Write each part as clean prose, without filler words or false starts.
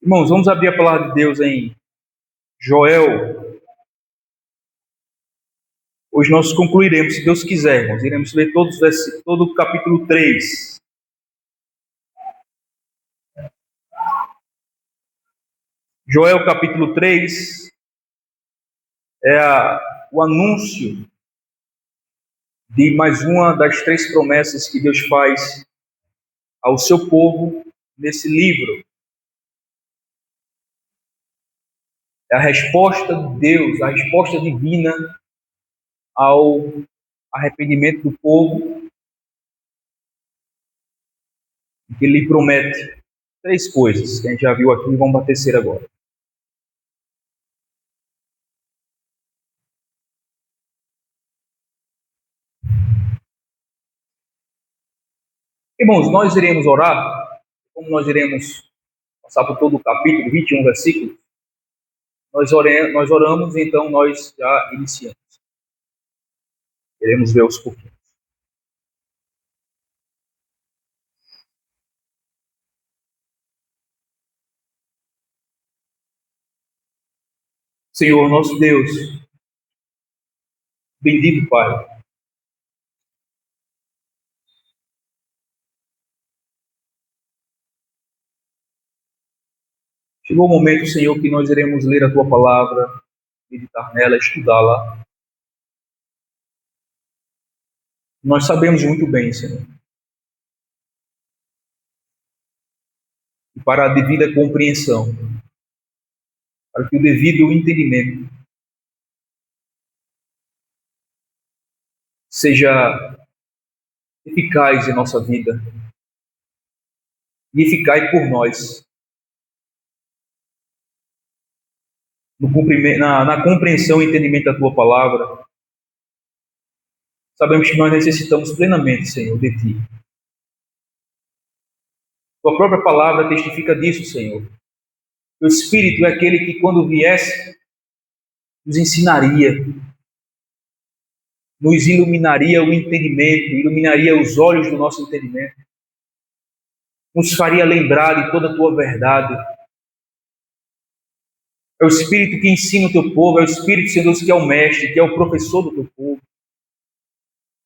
Irmãos, vamos abrir a palavra de Deus em Joel. Hoje nós concluiremos, se Deus quiser, irmãos. Iremos ler todo o capítulo 3. Joel capítulo 3 é o anúncio de mais uma das 3 promessas que Deus faz ao seu povo nesse livro. É a resposta de Deus, a resposta divina ao arrependimento do povo, que Ele promete 3 coisas que a gente já viu aqui e vamos para a terceira agora. Irmãos, nós iremos orar, como nós iremos passar por todo o capítulo, 21 versículos, nós oramos, então nós já iniciamos. Queremos ver aos pouquinhos. Senhor, nosso Deus, bendito Pai, chegou o momento, Senhor, que nós iremos ler a Tua palavra, meditar nela, estudá-la. Nós sabemos muito bem, Senhor, e para a devida compreensão, para que o devido entendimento seja eficaz em nossa vida e eficaz por nós, na compreensão e entendimento da Tua palavra. Sabemos que nós necessitamos plenamente, Senhor, de Ti. Tua própria palavra testifica disso, Senhor. O Espírito é aquele que, quando viesse, nos ensinaria, nos iluminaria o entendimento, iluminaria os olhos do nosso entendimento, nos faria lembrar de toda a Tua verdade. É o Espírito que ensina o Teu povo, é o Espírito, Senhor Deus, que é o mestre, que é o professor do Teu povo,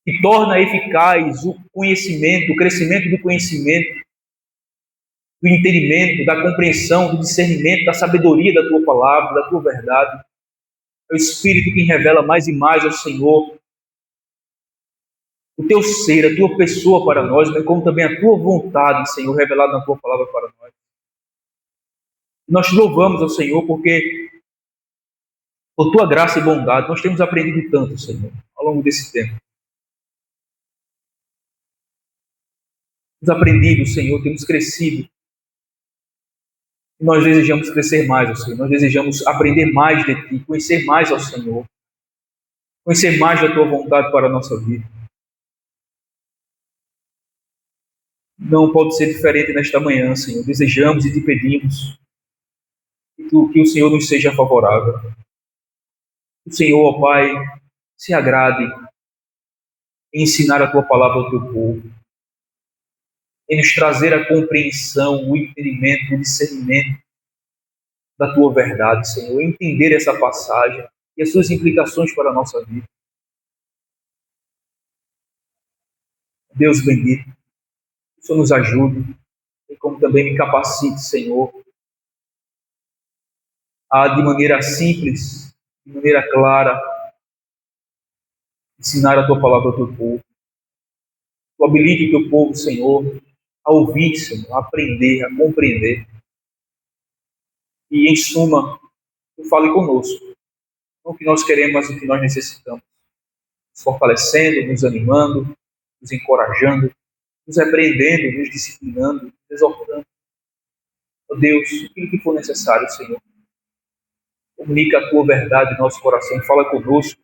que torna eficaz o conhecimento, o crescimento do conhecimento, do entendimento, da compreensão, do discernimento, da sabedoria da Tua palavra, da Tua verdade. É o Espírito que revela mais e mais ao Senhor o Teu ser, a Tua pessoa para nós, bem como também a Tua vontade, Senhor, revelada na Tua palavra para nós. Nós te louvamos ao Senhor porque, por Tua graça e bondade, nós temos aprendido tanto, Senhor, ao longo desse tempo. Temos aprendido, Senhor, temos crescido. E nós desejamos crescer mais, ó Senhor. Nós desejamos aprender mais de Ti, conhecer mais ao Senhor, conhecer mais da Tua vontade para a nossa vida. Não pode ser diferente nesta manhã, Senhor. Desejamos e Te pedimos que o Senhor nos seja favorável. Que o Senhor, ó Pai, se agrade em ensinar a Tua palavra ao Teu povo, em nos trazer a compreensão, o entendimento, o discernimento da Tua verdade, Senhor. Entender essa passagem e as suas implicações para a nossa vida. Deus bendito, que o Senhor nos ajude e como também me capacite, Senhor, a de maneira simples, de maneira clara, ensinar a Tua palavra ao Teu povo. Tu habilite o Teu povo, Senhor, a ouvir, Senhor, a aprender, a compreender. E, em suma, Tu fale conosco. Não o que nós queremos, mas o que nós necessitamos. Nos fortalecendo, nos animando, nos encorajando, nos repreendendo, nos disciplinando, nos exortando. Ó Deus, aquilo que for necessário, Senhor. Comunica a Tua verdade em nosso coração, fala conosco.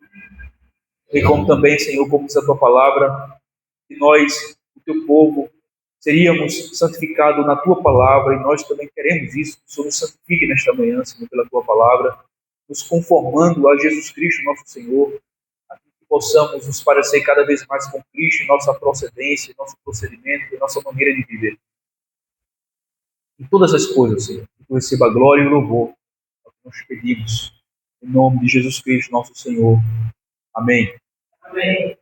E como também, Senhor, como diz a Tua palavra, que nós, o Teu povo, seríamos santificados na Tua palavra, e nós também queremos isso, que o Senhor nos santifique nesta manhã, Senhor, pela Tua palavra, nos conformando a Jesus Cristo, nosso Senhor, a que possamos nos parecer cada vez mais com Cristo em nossa procedência, em nosso procedimento, em nossa maneira de viver. em todas as coisas, Senhor. Que tu receba a glória e o louvor. É o que nós pedimos. Em nome de Jesus Cristo, nosso Senhor. Amém. Amém.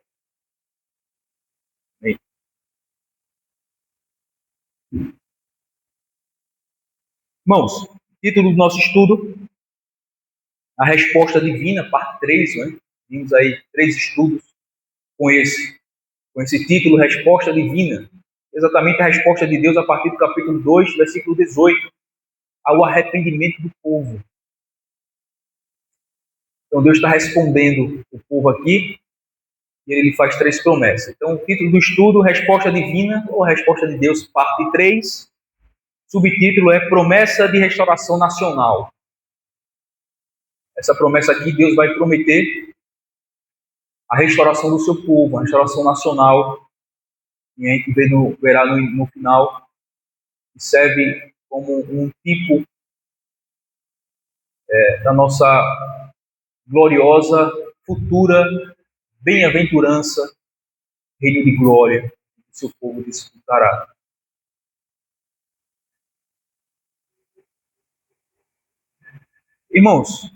Amém. Irmãos, título do nosso estudo, a resposta divina, parte 3, né? Vimos aí 3 estudos com esse título, resposta divina. Exatamente a resposta de Deus a partir do capítulo 2, versículo 18, ao arrependimento do povo. Então Deus está respondendo o povo aqui, e ele faz 3 promessas. Então o título do estudo, resposta divina, ou resposta de Deus, parte 3, subtítulo é promessa de restauração nacional. Essa promessa aqui, Deus vai prometer a restauração do seu povo, a restauração nacional, e a gente verá no final, que serve como um tipo da nossa gloriosa, futura bem-aventurança, reino de glória, que o seu povo desfrutará. Irmãos,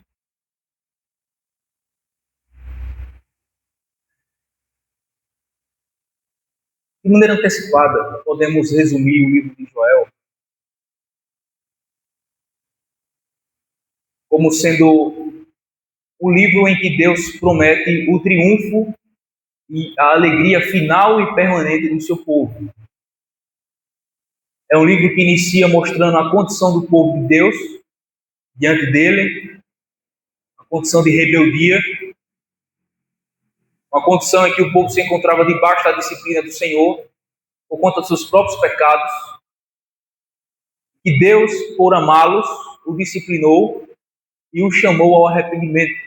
de maneira antecipada, podemos resumir o livro de Joel como sendo o livro em que Deus promete o triunfo e a alegria final e permanente do seu povo. É um livro que inicia mostrando a condição do povo de Deus diante dele, a condição de rebeldia, uma condição em que o povo se encontrava debaixo da disciplina do Senhor, por conta dos seus próprios pecados, e Deus, por amá-los, o disciplinou e o chamou ao arrependimento,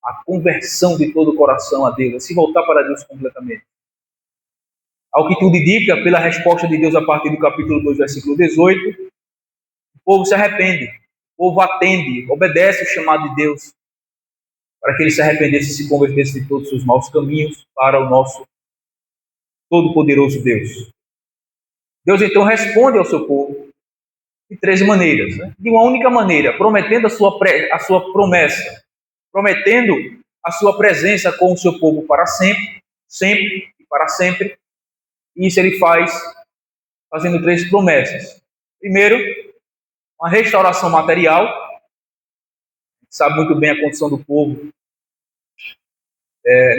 à conversão de todo o coração a Deus, a se voltar para Deus completamente. Ao que tudo indica, pela resposta de Deus a partir do capítulo 2, versículo 18, o povo se arrepende, o povo atende, obedece o chamado de Deus, para que ele se arrependesse e se convertesse de todos os seus maus caminhos para o nosso todo-poderoso Deus. Deus então responde ao seu povo de 3 maneiras. Né? De uma única maneira, prometendo a sua promessa, prometendo a sua presença com o seu povo para sempre, sempre e para sempre. E isso ele faz fazendo 3 promessas. Primeiro, uma restauração material. A gente sabe muito bem a condição do povo.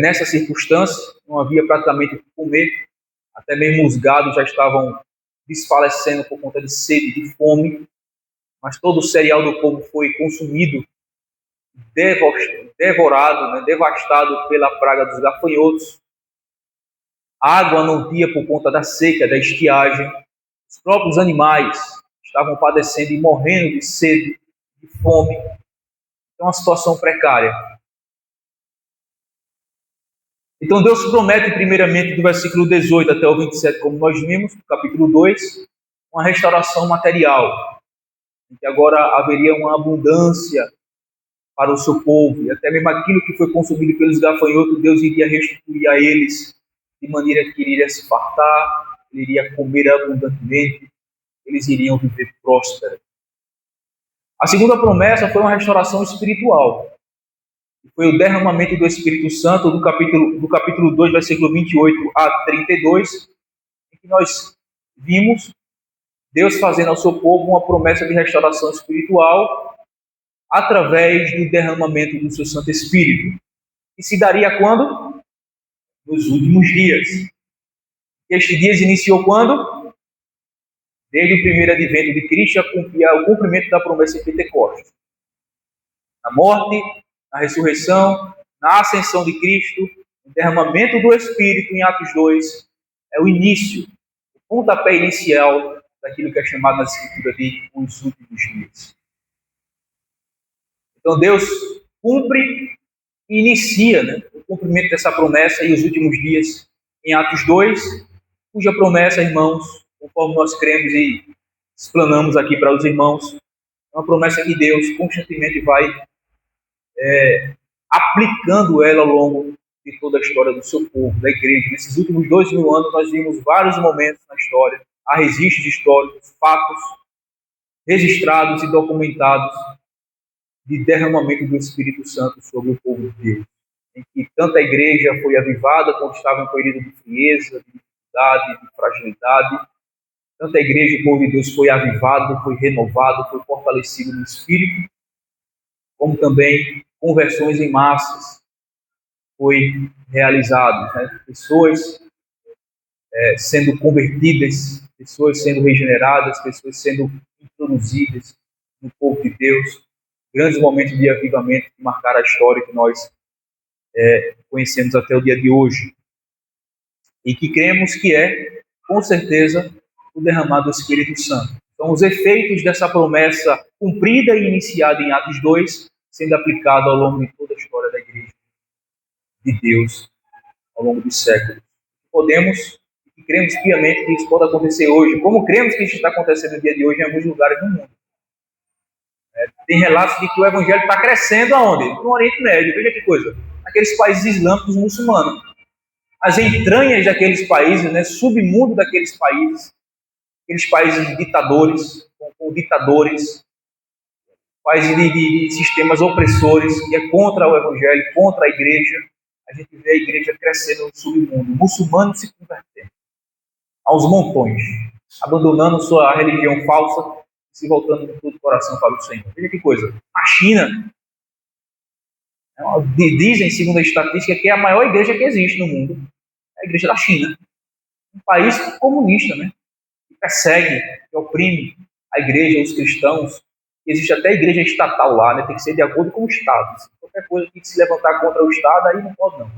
Nessa circunstância, não havia praticamente o que comer. Até mesmo os gados já estavam desfalecendo por conta de sede, de fome. Mas todo o cereal do povo foi consumido, devorado, né, devastado pela praga dos gafanhotos. Água não tinha por conta da seca, da estiagem. Os próprios animais estavam padecendo e morrendo de sede, de fome. Então, uma situação precária. Então, Deus promete, primeiramente, do versículo 18 até o 27, como nós vimos, no capítulo 2, uma restauração material, em que agora haveria uma abundância para o seu povo, e até mesmo aquilo que foi consumido pelos gafanhotos, Deus iria restituir a eles, de maneira que ele iria se fartar, ele iria comer abundantemente, eles iriam viver prósperos. A segunda promessa foi uma restauração espiritual. Foi o derramamento do Espírito Santo do capítulo 2, versículo 28 a 32, em que nós vimos Deus fazendo ao seu povo uma promessa de restauração espiritual através do derramamento do seu Santo Espírito. E se daria quando? Nos últimos dias. Este dia iniciou quando? Desde o primeiro advento de Cristo, o cumprimento da promessa de Pentecostes. Na morte, na ressurreição, na ascensão de Cristo, o derramamento do Espírito em Atos 2 é o início, o pontapé inicial daquilo que é chamado na Escritura de os últimos dias. Então Deus cumpre e inicia, né, o cumprimento dessa promessa e os últimos dias em Atos 2, cuja promessa, irmãos, conforme nós cremos e explanamos aqui para os irmãos, é uma promessa que Deus constantemente vai aplicando ela ao longo de toda a história do seu povo, da igreja. Nesses últimos 2000 anos nós vimos vários momentos na história, há registros históricos, fatos registrados e documentados de derramamento do Espírito Santo sobre o povo de Deus, em que tanta igreja foi avivada quando estava em um período de frieza, de dificuldade, de fragilidade. Tanta igreja, o povo de Deus foi avivado, foi renovado, foi fortalecido no Espírito, como também conversões em massas foi realizado, né? Pessoas sendo convertidas, pessoas sendo regeneradas, pessoas sendo introduzidas no povo de Deus, grandes momentos de avivamento que marcaram a história que nós conhecemos até o dia de hoje, e que cremos que é, com certeza, o derramado do Espírito Santo. Então, os efeitos dessa promessa cumprida e iniciada em Atos 2, sendo aplicada ao longo de toda a história da Igreja de Deus, ao longo dos séculos. Podemos e cremos piamente que isso pode acontecer hoje, como cremos que isso está acontecendo no dia de hoje em alguns lugares do mundo. Tem relatos de que o Evangelho está crescendo aonde? No Oriente Médio. Veja que coisa. Aqueles países islâmicos muçulmanos. As entranhas daqueles países, né, submundo daqueles países, aqueles países ditadores, com ditadores, países de sistemas opressores, que é contra o Evangelho, contra a igreja. A gente vê a igreja crescendo no submundo, muçulmanos se convertendo aos montões, abandonando sua religião falsa e se voltando com todo o coração para o Senhor. Veja que coisa. A China, dizem, segundo a estatística, que é a maior igreja que existe no mundo. É a igreja da China. Um país comunista, né? Que persegue, que oprime a igreja, os cristãos. Existe até a igreja estatal lá, né? Tem que ser de acordo com o Estado. Qualquer coisa que se levantar contra o Estado, aí não pode não.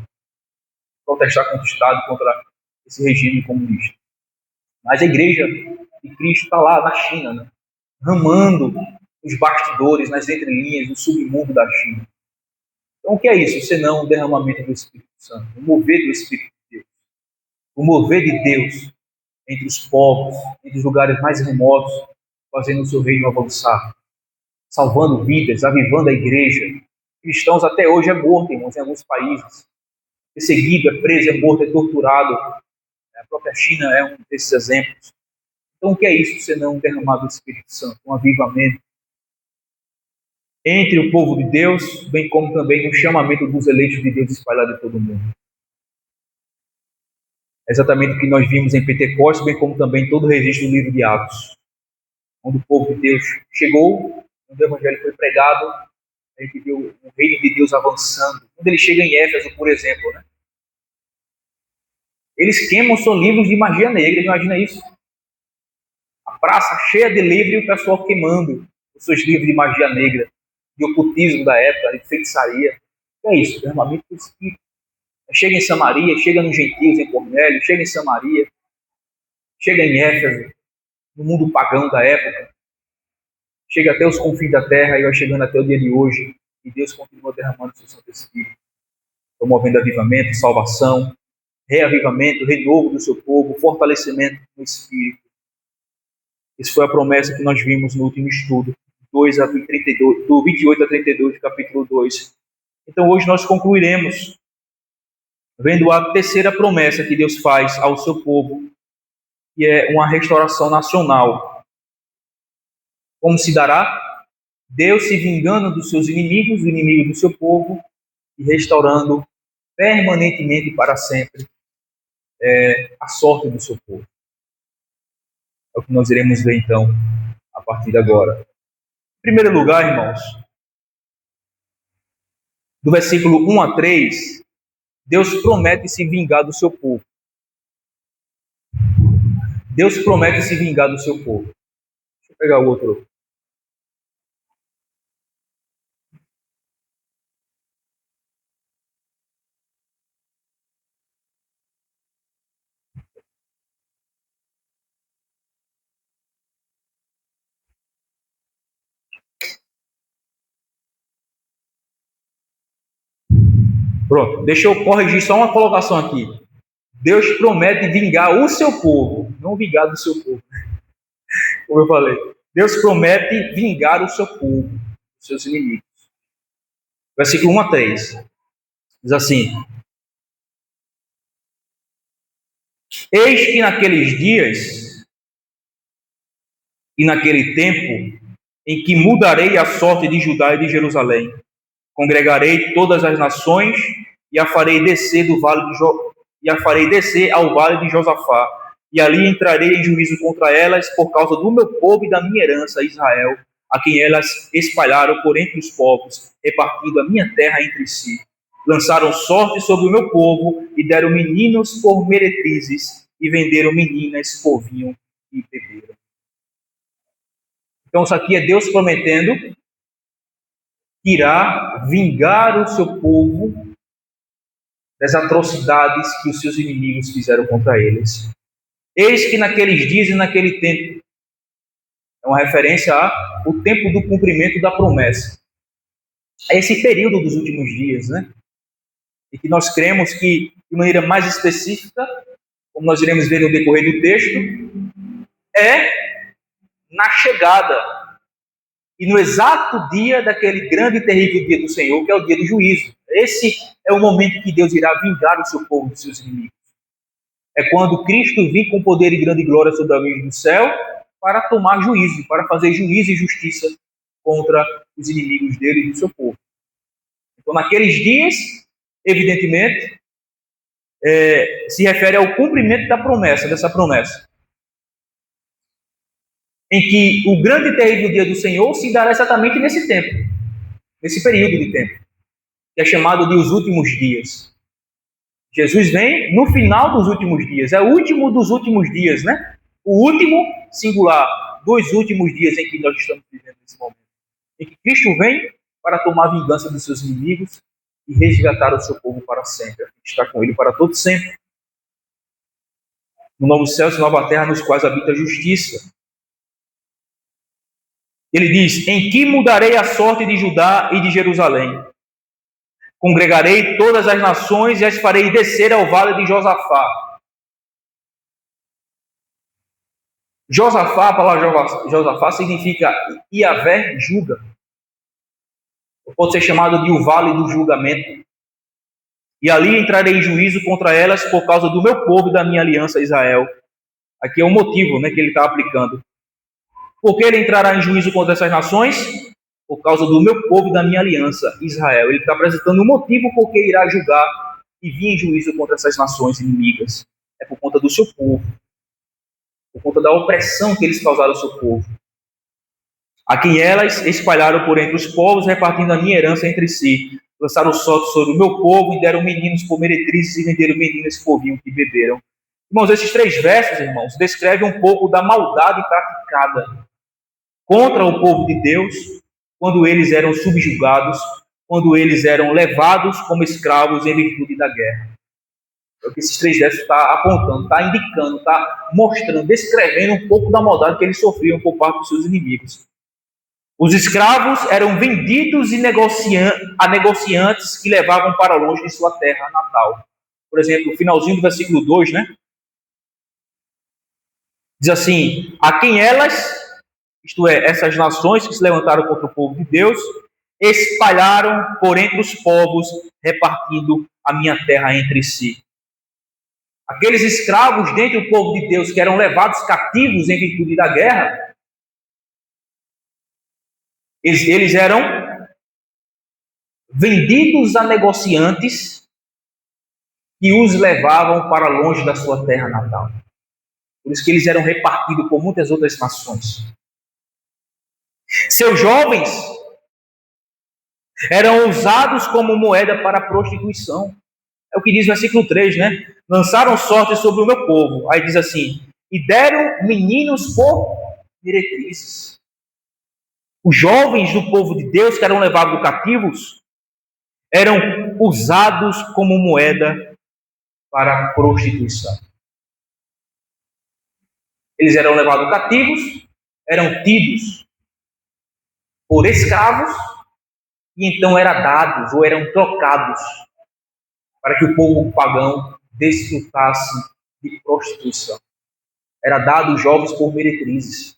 Protestar contra o Estado, contra esse regime comunista. Mas a igreja de Cristo está lá na China, né? Ramando os bastidores, nas entrelinhas, no submundo da China. Então, o que é isso? Senão o derramamento do Espírito Santo, o mover do Espírito de Deus, o mover de Deus entre os povos, entre os lugares mais remotos, fazendo o seu reino avançar, salvando vidas, avivando a igreja. Cristãos até hoje é morto, irmãos, em alguns países. Perseguido, é preso, é morto, é torturado. A própria China é um desses exemplos. Então, o que é isso senão um derramado do Espírito Santo, um avivamento entre o povo de Deus, bem como também um chamamento dos eleitos de Deus espalhado em todo o mundo. É exatamente o que nós vimos em Pentecostes, bem como também todo o registro do livro de Atos, onde o povo de Deus chegou, onde o Evangelho foi pregado, a gente viu o reino de Deus avançando. Quando ele chega em Éfeso, por exemplo, né? Eles queimam seus livros de magia negra, imagina isso. A praça cheia de livros e o pessoal queimando os seus livros de magia negra, de ocultismo da época, de feitiçaria. O que é isso? Derramamento do Espírito. Chega em Samaria, chega nos gentios em Cornélio, chega em Samaria, chega em Éfeso, no mundo pagão da época, chega até os confins da terra e vai chegando até o dia de hoje, e Deus continua derramando o seu Santo Espírito, promovendo avivamento, salvação, reavivamento, renovo do seu povo, fortalecimento no Espírito. Essa foi a promessa que nós vimos no último estudo, 2 a 32, do 28 a 32, do capítulo 2. Então hoje nós concluiremos vendo a terceira promessa que Deus faz ao seu povo, que é uma restauração nacional. Como se dará? Deus se vingando dos seus inimigos, do inimigo do seu povo, e restaurando permanentemente para sempre a sorte do seu povo. É o que nós iremos ver então a partir de agora. Em primeiro lugar, irmãos, do versículo 1 a 3, Deus promete se vingar do seu povo. Deus promete se vingar do seu povo. Deixa eu pegar o outro. Pronto, deixa eu corrigir só uma colocação aqui. Deus promete vingar o seu povo, não vingar do seu povo. Como eu falei, Deus promete vingar o seu povo, os seus inimigos. Versículo 1 a 3 diz assim: Eis que naqueles dias E naquele tempo em que mudarei a sorte de Judá e de Jerusalém, congregarei todas as nações e a farei descer do vale de e a farei descer ao vale de Josafá, e ali entrarei em juízo contra elas por causa do meu povo e da minha herança, Israel, a quem elas espalharam por entre os povos, repartindo a minha terra entre si. Lançaram sorte sobre o meu povo e deram meninos por meretrizes e venderam meninas por vinho e beberam. Então isso aqui é Deus prometendo que irá vingar o seu povo das atrocidades que os seus inimigos fizeram contra eles. Eis que naqueles dias e naquele tempo, é uma referência ao tempo do cumprimento da promessa. É esse período dos últimos dias, né? E que nós cremos que, de maneira mais específica, como nós iremos ver no decorrer do texto, é na chegada e no exato dia daquele grande e terrível dia do Senhor, que é o dia do juízo. Esse é o momento que Deus irá vingar o seu povo dos seus inimigos. É quando Cristo vir com poder e grande glória sobre a luz do céu para tomar juízo, para fazer juízo e justiça contra os inimigos dele e do seu povo. Então, naqueles dias, evidentemente, se refere ao cumprimento da promessa, dessa promessa, em que o grande e terrível dia do Senhor se dará exatamente nesse tempo, nesse período de tempo, que é chamado de os últimos dias. Jesus vem no final dos últimos dias, é o último dos últimos dias, né? O último singular, dos últimos dias em que nós estamos vivendo nesse momento, em que Cristo vem para tomar vingança dos seus inimigos e resgatar o seu povo para sempre, estar com ele para todo sempre. No novo céu e nova terra, nos quais habita a justiça. Ele diz: em que mudarei a sorte de Judá e de Jerusalém? Congregarei todas as nações e as farei descer ao vale de Josafá. Josafá, a palavra Josafá significa Iavé julga. Pode ser chamado de o vale do julgamento. E ali entrarei em juízo contra elas por causa do meu povo e da minha aliança Israel. Aqui é o motivo, né, que ele está aplicando. Por que ele entrará em juízo contra essas nações? Por causa do meu povo e da minha aliança, Israel. Ele está apresentando o motivo por que irá julgar e vir em juízo contra essas nações inimigas. É por conta do seu povo. Por conta da opressão que eles causaram ao seu povo. A quem elas espalharam por entre os povos, repartindo a minha herança entre si. Lançaram sorte sobre o meu povo e deram meninos por meretrizes e venderam meninas por vinho que beberam. Irmãos, esses 3 versos, irmãos, descrevem um pouco da maldade praticada contra o povo de Deus, quando eles eram subjugados, quando eles eram levados como escravos em virtude da guerra. É o que esses 3 versos estão apontando, está indicando, está mostrando, descrevendo um pouco da maldade que eles sofriam por parte dos seus inimigos. Os escravos eram vendidos a negociantes que levavam para longe de sua terra natal. Por exemplo, o finalzinho do versículo 2, né? Diz assim: a quem elas, isto é, essas nações que se levantaram contra o povo de Deus, espalharam por entre os povos, repartindo a minha terra entre si. Aqueles escravos dentre o povo de Deus que eram levados cativos em virtude da guerra, eles eram vendidos a negociantes que os levavam para longe da sua terra natal. Por isso que eles eram repartidos por muitas outras nações. Seus jovens eram usados como moeda para a prostituição. É o que diz o versículo 3, né? Lançaram sorte sobre o meu povo. Aí diz assim: e deram meninos por meretrizes. Os jovens do povo de Deus que eram levados cativos eram usados como moeda para a prostituição. Eles eram levados cativos, eram tidos por escravos e então eram dados ou eram trocados para que o povo pagão desfrutasse de prostituição. Era dado os jovens por meretrizes.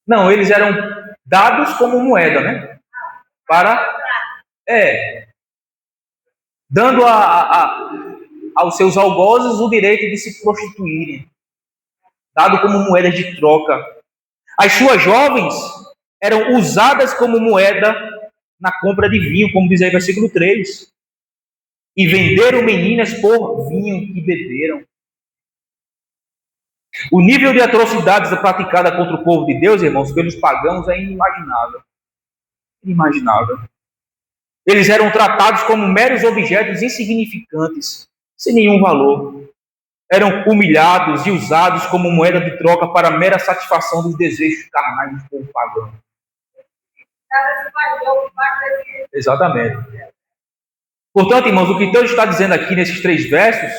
Não, eles eram dados como moeda, né? Para, dando aos seus algozes o direito de se prostituírem, dado como moeda de troca. As suas jovens eram usadas como moeda na compra de vinho, como diz aí o versículo 3. E venderam meninas por vinho que beberam. O nível de atrocidades praticada contra o povo de Deus, irmãos, pelos pagãos é inimaginável. Inimaginável. Eles eram tratados como meros objetos insignificantes, sem nenhum valor. Eram humilhados e usados como moeda de troca para a mera satisfação dos desejos carnais do povo pagão. Exatamente. Portanto, irmãos, o que Deus está dizendo aqui nesses 3 versos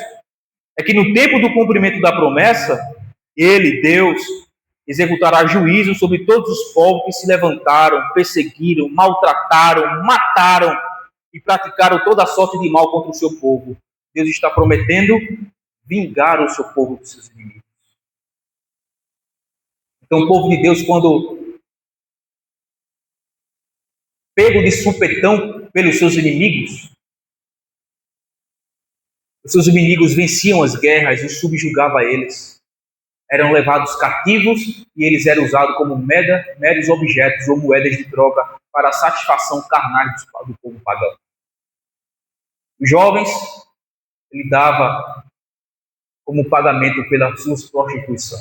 é que no tempo do cumprimento da promessa, Ele, Deus, executará juízo sobre todos os povos que se levantaram, perseguiram, maltrataram, mataram e praticaram toda a sorte de mal contra o seu povo. Deus está prometendo vingar o seu povo dos seus inimigos. Então, o povo de Deus, quando pego de supetão pelos seus inimigos, os seus inimigos venciam as guerras e subjugavam eles. Eram levados cativos e eles eram usados como meros objetos ou moedas de troca para a satisfação carnal do povo pagão. Os jovens, ele dava como pagamento pela sua prostituição.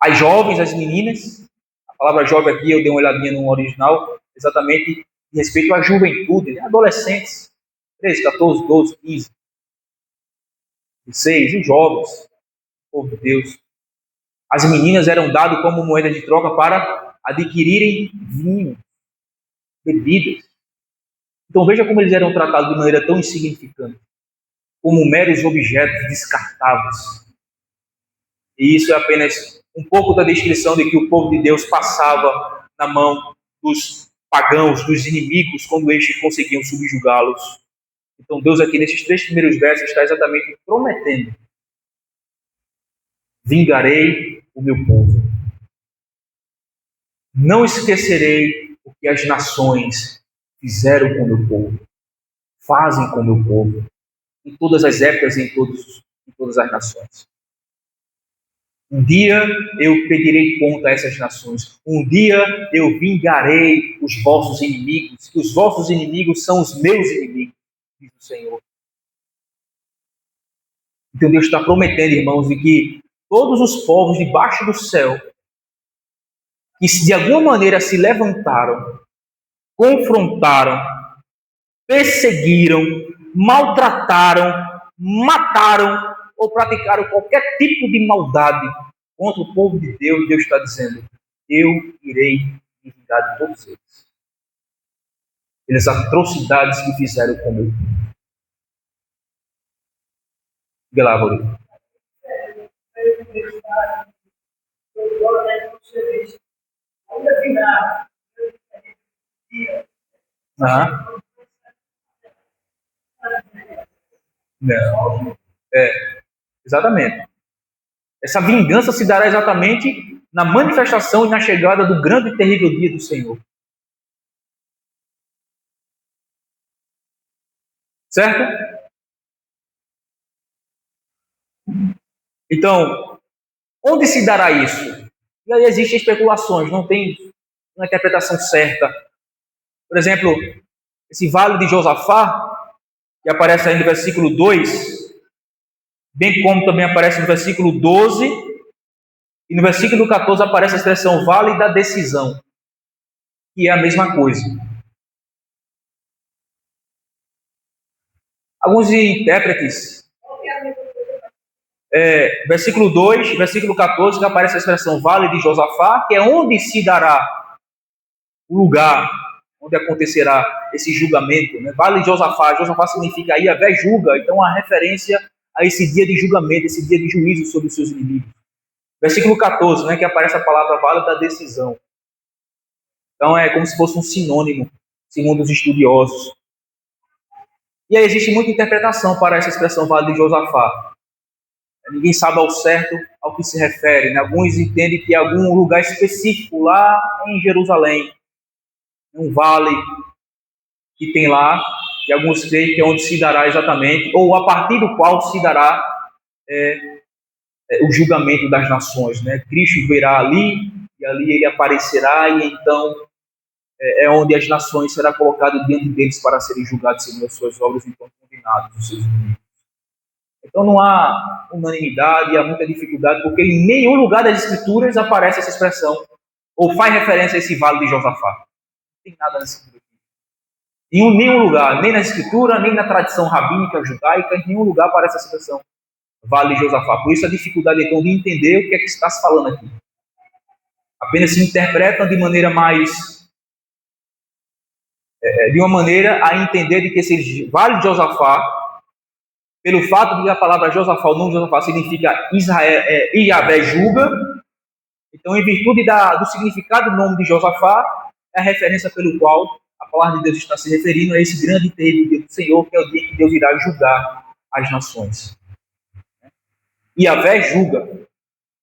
As jovens, as meninas, a palavra jovem aqui, eu dei uma olhadinha no original, exatamente em respeito à juventude, adolescentes, 13, 14, 12, 15, 16, e jovens, povo de Deus. As meninas eram dadas como moeda de troca para adquirirem vinho, bebidas. Então veja como eles eram tratados de maneira tão insignificante, como meros objetos descartáveis. E isso é apenas um pouco da descrição de que o povo de Deus passava na mão dos pagãos, dos inimigos, quando estes conseguiam subjugá-los. Então Deus aqui nesses 3 primeiros versos está exatamente prometendo: vingarei o meu povo. Não esquecerei o que as nações fizeram com o meu povo, fazem com o meu povo, em todas as épocas e em todas as nações. Um dia eu pedirei conta a essas nações. Um dia eu vingarei os vossos inimigos, que os vossos inimigos são os meus inimigos, diz o Senhor. Então Deus está prometendo, irmãos, de que todos os povos debaixo do céu, que de alguma maneira se levantaram, confrontaram, perseguiram, maltrataram, mataram ou praticaram qualquer tipo de maldade contra o povo de Deus, Deus está dizendo: eu irei me vingar de todos eles. Pelas atrocidades que fizeram comigo. Diga lá, Rodrigo. Não. Exatamente. Essa vingança se dará exatamente na manifestação e na chegada do grande e terrível dia do Senhor. Certo? Então, onde se dará isso? E aí existem especulações, não tem uma interpretação certa. Por exemplo, esse vale de Josafá, que aparece aí no versículo 2, bem como também aparece no versículo 12, e no versículo 14 aparece a expressão vale da decisão, que é a mesma coisa. Alguns intérpretes, versículo 2, versículo 14, que aparece a expressão vale de Josafá, que é onde se dará o lugar, onde acontecerá esse julgamento. Né? Vale de Josafá, Josafá significa Yahvé julga, então a referência a esse dia de julgamento, esse dia de juízo sobre os seus inimigos. Versículo 14, né, que aparece a palavra vale da decisão. Então é como se fosse um sinônimo, segundo os estudiosos. E aí existe muita interpretação para essa expressão vale de Josafá. Ninguém sabe ao certo ao que se refere. Né? Alguns entendem que é algum lugar específico lá em Jerusalém. Um vale que tem lá, e alguns creem que é onde se dará exatamente, ou a partir do qual se dará o julgamento das nações, né? Cristo virá ali, e ali ele aparecerá, e então é onde as nações serão colocadas diante deles para serem julgados segundo as suas obras, então condenados os seus inimigos. Então não há unanimidade, há muita dificuldade, porque em nenhum lugar das Escrituras aparece essa expressão, ou faz referência a esse vale de Josafá. Não tem nada na Escritura. Em nenhum lugar, nem na Escritura, nem na tradição rabínica judaica, em nenhum lugar aparece essa expressão, vale de Josafá. Por isso a dificuldade então de entender o que é que está se falando aqui. Apenas se interpretam de maneira mais... de uma maneira a entender de que esse vale de Josafá, pelo fato de a palavra Josafá, o nome de Josafá significa Israel, Yahvé julga, então em virtude do significado do nome de Josafá, é a referência pelo qual a palavra de Deus está se referindo a esse grande e terrível dia do Senhor, que é o dia que Deus irá julgar as nações. Yahvé julga,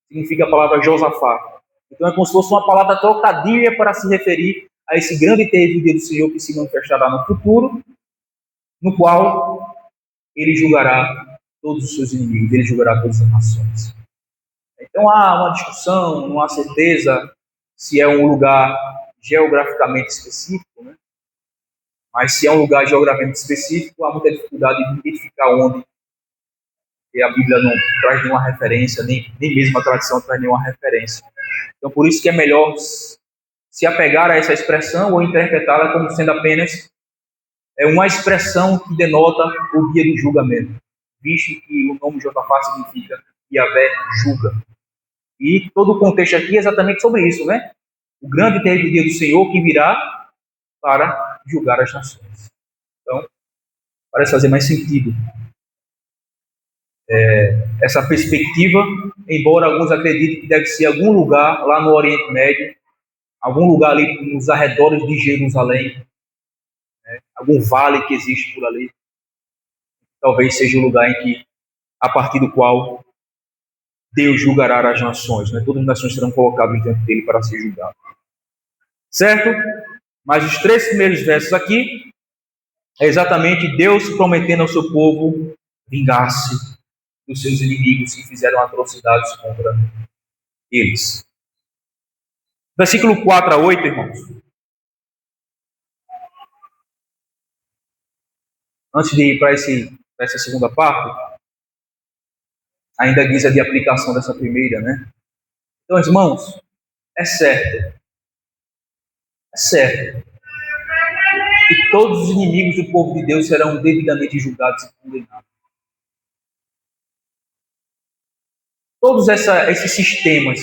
significa a palavra Josafá. Então é como se fosse uma palavra trocadilha para se referir a esse grande e terrível dia do Senhor que se manifestará no futuro, no qual ele julgará todos os seus inimigos, ele julgará todas as nações. Então há uma discussão, não há certeza se é um lugar geograficamente específico, né? Mas se é um lugar geograficamente específico, há muita dificuldade de identificar onde, porque a Bíblia não traz nenhuma referência, nem mesmo a tradição traz nenhuma referência. Então por isso que é melhor se apegar a essa expressão ou interpretá-la como sendo apenas uma expressão que denota o dia do julgamento, visto que o nome Josafá significa Yahvé julga. E todo o contexto aqui é exatamente sobre isso, né? O grande e terrível dia do Senhor que virá para julgar as nações. Então, parece fazer mais sentido essa perspectiva, embora alguns acreditem que deve ser algum lugar lá no Oriente Médio, algum lugar ali nos arredores de Jerusalém, algum vale que existe por ali. Talvez seja o lugar em que, a partir do qual Deus julgará as nações, né? Todas as nações serão colocadas diante dele para ser julgado. Certo? Mas os 3 primeiros versos aqui é exatamente Deus prometendo ao seu povo vingar-se dos seus inimigos que fizeram atrocidades contra eles. Versículo 4 a 8, irmãos. Antes de ir para essa segunda parte, ainda guisa de aplicação dessa primeira, né? Então, irmãos, é certo que todos os inimigos do povo de Deus serão devidamente julgados e condenados. Todos esses sistemas,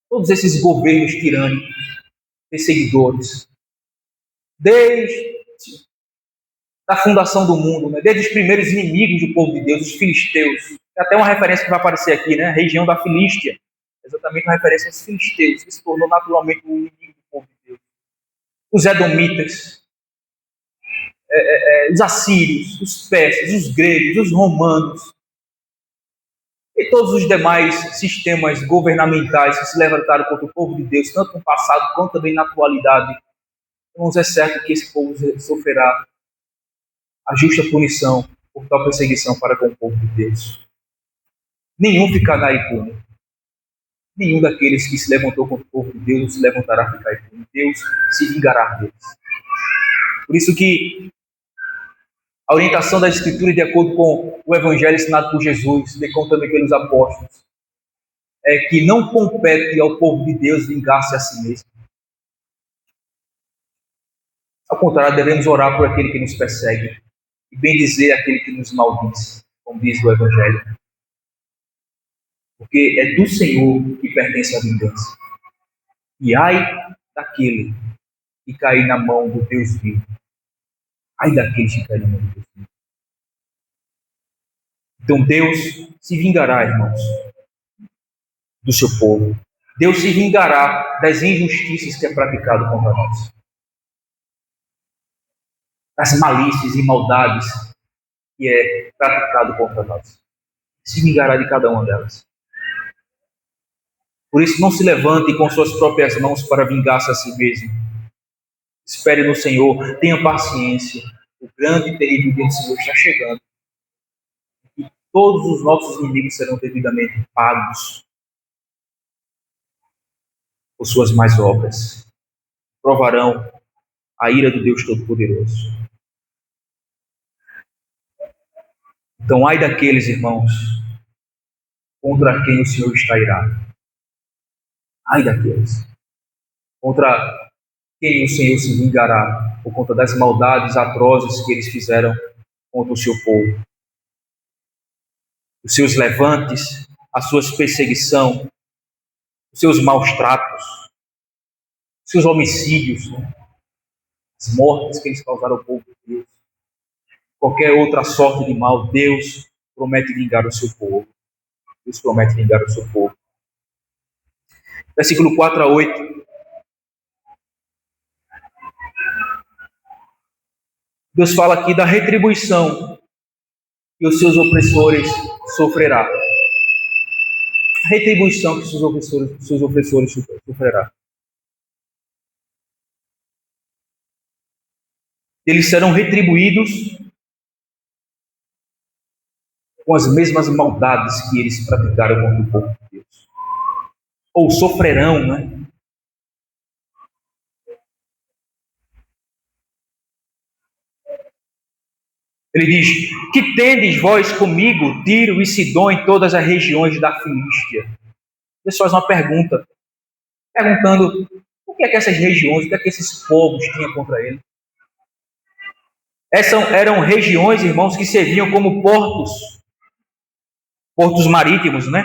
todos esses governos tirânicos, perseguidores, desde a fundação do mundo, né? Desde os primeiros inimigos do povo de Deus, os filisteus. Tem até uma referência que vai aparecer aqui, né? A região da Filístia, exatamente uma referência aos filisteus, que se tornou naturalmente um inimigo do povo de Deus. Os edomitas, os assírios, os persas, os gregos, os romanos, e todos os demais sistemas governamentais que se levantaram contra o povo de Deus, tanto no passado quanto também na atualidade. Então, é certo que esse povo sofrerá a justa punição por tal perseguição para com o povo de Deus. Nenhum ficará impune. Nenhum daqueles que se levantou contra o povo de Deus se levantará a ficar impune. Deus se vingará deles. Por isso que a orientação da Escritura, de acordo com o Evangelho ensinado por Jesus, de conta também pelos apóstolos, é que não compete ao povo de Deus vingar-se a si mesmo. Ao contrário, devemos orar por aquele que nos persegue e bendizer aquele que nos maldiz, como diz o Evangelho. Porque é do Senhor que pertence a vingança. E ai daquele que cair na mão do Deus vivo. Ai daquele que cair na mão do Deus vivo. Então Deus se vingará, irmãos, do seu povo. Deus se vingará das injustiças que é praticado contra nós. Das malícias e maldades que é praticado contra nós. Se vingará de cada uma delas. Por isso, não se levante com suas próprias mãos para vingar-se a si mesmo. Espere no Senhor, tenha paciência. O grande e terrível dia do Senhor está chegando. E todos os nossos inimigos serão devidamente pagos por suas más obras. Provarão a ira do Deus Todo-Poderoso. Então, ai daqueles, irmãos, contra quem o Senhor está irado. Ai daqueles. Contra quem o Senhor se vingará por conta das maldades atrozes que eles fizeram contra o seu povo. Os seus levantes, a sua perseguição, os seus maus tratos, os seus homicídios, né? As mortes que eles causaram ao povo de Deus. Qualquer outra sorte de mal, Deus promete vingar o seu povo. Deus promete vingar o seu povo. Versículo 4 a 8. Deus fala aqui da retribuição que os seus opressores sofrerá. A retribuição que os seus opressores sofrerá. Eles serão retribuídos com as mesmas maldades que eles praticaram contra o povo de Deus. Ou sofrerão, né? Ele diz: que tendes vós comigo, Tiro e Sidom, em todas as regiões da Filístia? Deus faz uma pergunta, perguntando o que é que essas regiões, o que é que esses povos tinham contra ele. Essas eram regiões, irmãos, que serviam como portos marítimos, né?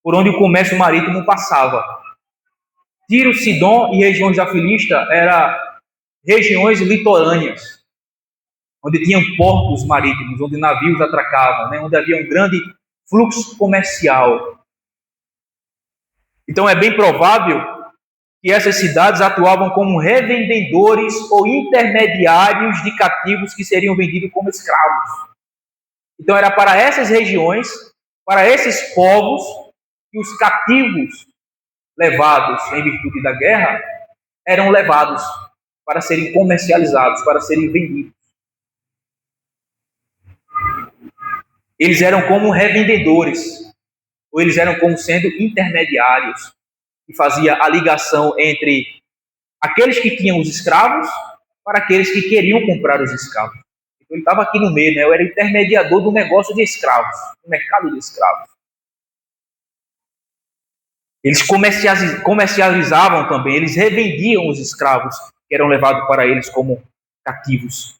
Por onde o comércio marítimo passava. Tiro, Sidom e regiões da Filístia eram regiões litorâneas, onde tinham portos marítimos, onde navios atracavam, né? Onde havia um grande fluxo comercial. Então é bem provável que essas cidades atuavam como revendedores ou intermediários de cativos que seriam vendidos como escravos. Então era para essas regiões, para esses povos, que os cativos levados em virtude da guerra eram levados para serem comercializados, para serem vendidos. Eles eram como revendedores, ou eles eram como sendo intermediários, que fazia a ligação entre aqueles que tinham os escravos para aqueles que queriam comprar os escravos. Então ele estava aqui no meio, né? Eu era intermediador do negócio de escravos, do mercado de escravos. Eles comercializavam também, eles revendiam os escravos que eram levados para eles como cativos.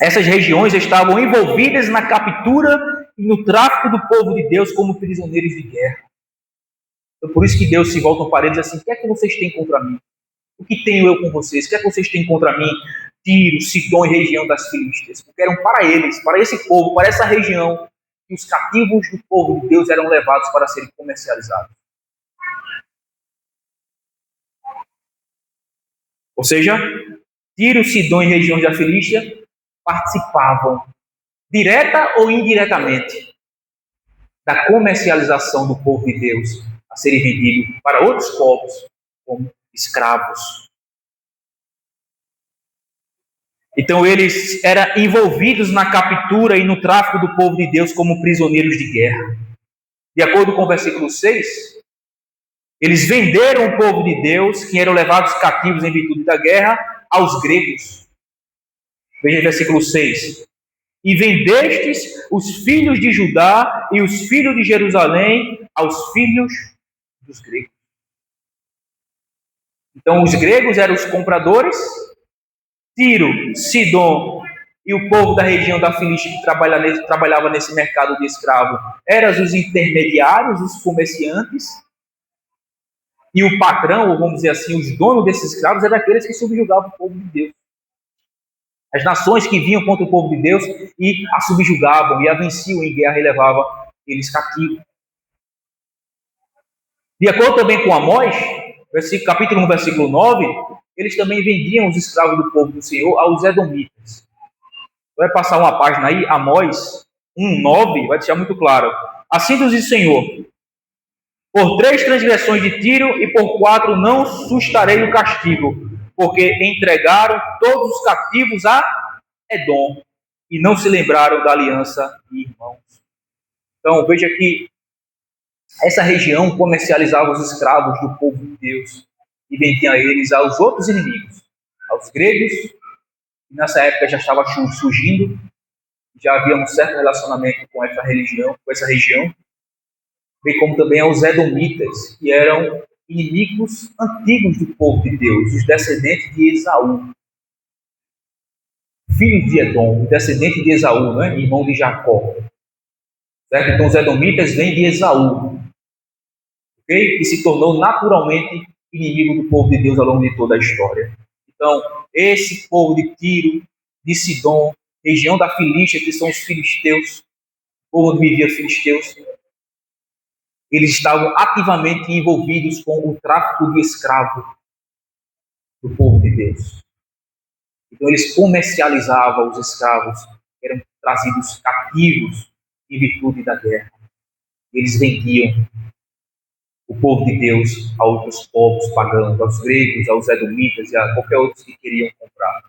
Essas regiões estavam envolvidas na captura e no tráfico do povo de Deus como prisioneiros de guerra. Então, por isso que Deus se volta para eles assim: o que é que vocês têm contra mim? O que tenho eu com vocês? O que é que vocês têm contra mim? Tiro, Sidom e região das Filístias. Porque eram para eles, para esse povo, para essa região, que os cativos do povo de Deus eram levados para serem comercializados. Ou seja, Tiro, Sidom e regiões da Filístia participavam, direta ou indiretamente, da comercialização do povo de Deus a serem vendidos para outros povos como escravos. Então eles eram envolvidos na captura e no tráfico do povo de Deus como prisioneiros de guerra. De acordo com o versículo 6, eles venderam o povo de Deus, que eram levados cativos em virtude da guerra, aos gregos. Veja o versículo 6. E vendestes os filhos de Judá e os filhos de Jerusalém aos filhos dos gregos. Então os gregos eram os compradores, Tiro, Sidom e o povo da região da Filístia que trabalhava nesse mercado de escravo eram os intermediários, os comerciantes, e o patrão, ou vamos dizer assim, os donos desses escravos eram aqueles que subjugavam o povo de Deus. As nações que vinham contra o povo de Deus e a subjugavam e a venciam em guerra e levavam eles cativos. De acordo também com Amós, capítulo 1, versículo 9, eles também vendiam os escravos do povo do Senhor aos edomitas. Vai passar uma página aí, Amós 1, 9, vai deixar muito claro. Assim diz o Senhor: por 3 transgressões de Tiro e por 4 não sustarei o castigo, porque entregaram todos os cativos a Edom e não se lembraram da aliança de irmãos. Então veja que essa região comercializava os escravos do povo de Deus e vendia eles aos outros inimigos, aos gregos, que nessa época já estava surgindo, já havia um certo relacionamento com essa religião, com essa região, bem como também aos edomitas, que eram inimigos antigos do povo de Deus, os descendentes de Esaú, filho de Edom, descendente de Esaú, né? Irmão de Jacó. Certo? Então os edomitas vêm de Esaú, okay? Que se tornou naturalmente inimigo do povo de Deus ao longo de toda a história. Então, esse povo de Tiro, de Sidom, região da Filístia, que são os filisteus, o povo onde vivia filisteus, eles estavam ativamente envolvidos com o tráfico de escravos do povo de Deus. Então, eles comercializavam os escravos, eram trazidos cativos em virtude da guerra. Eles vendiam o povo de Deus a outros povos pagãos, aos gregos, aos edomitas e a qualquer outro que queriam comprar.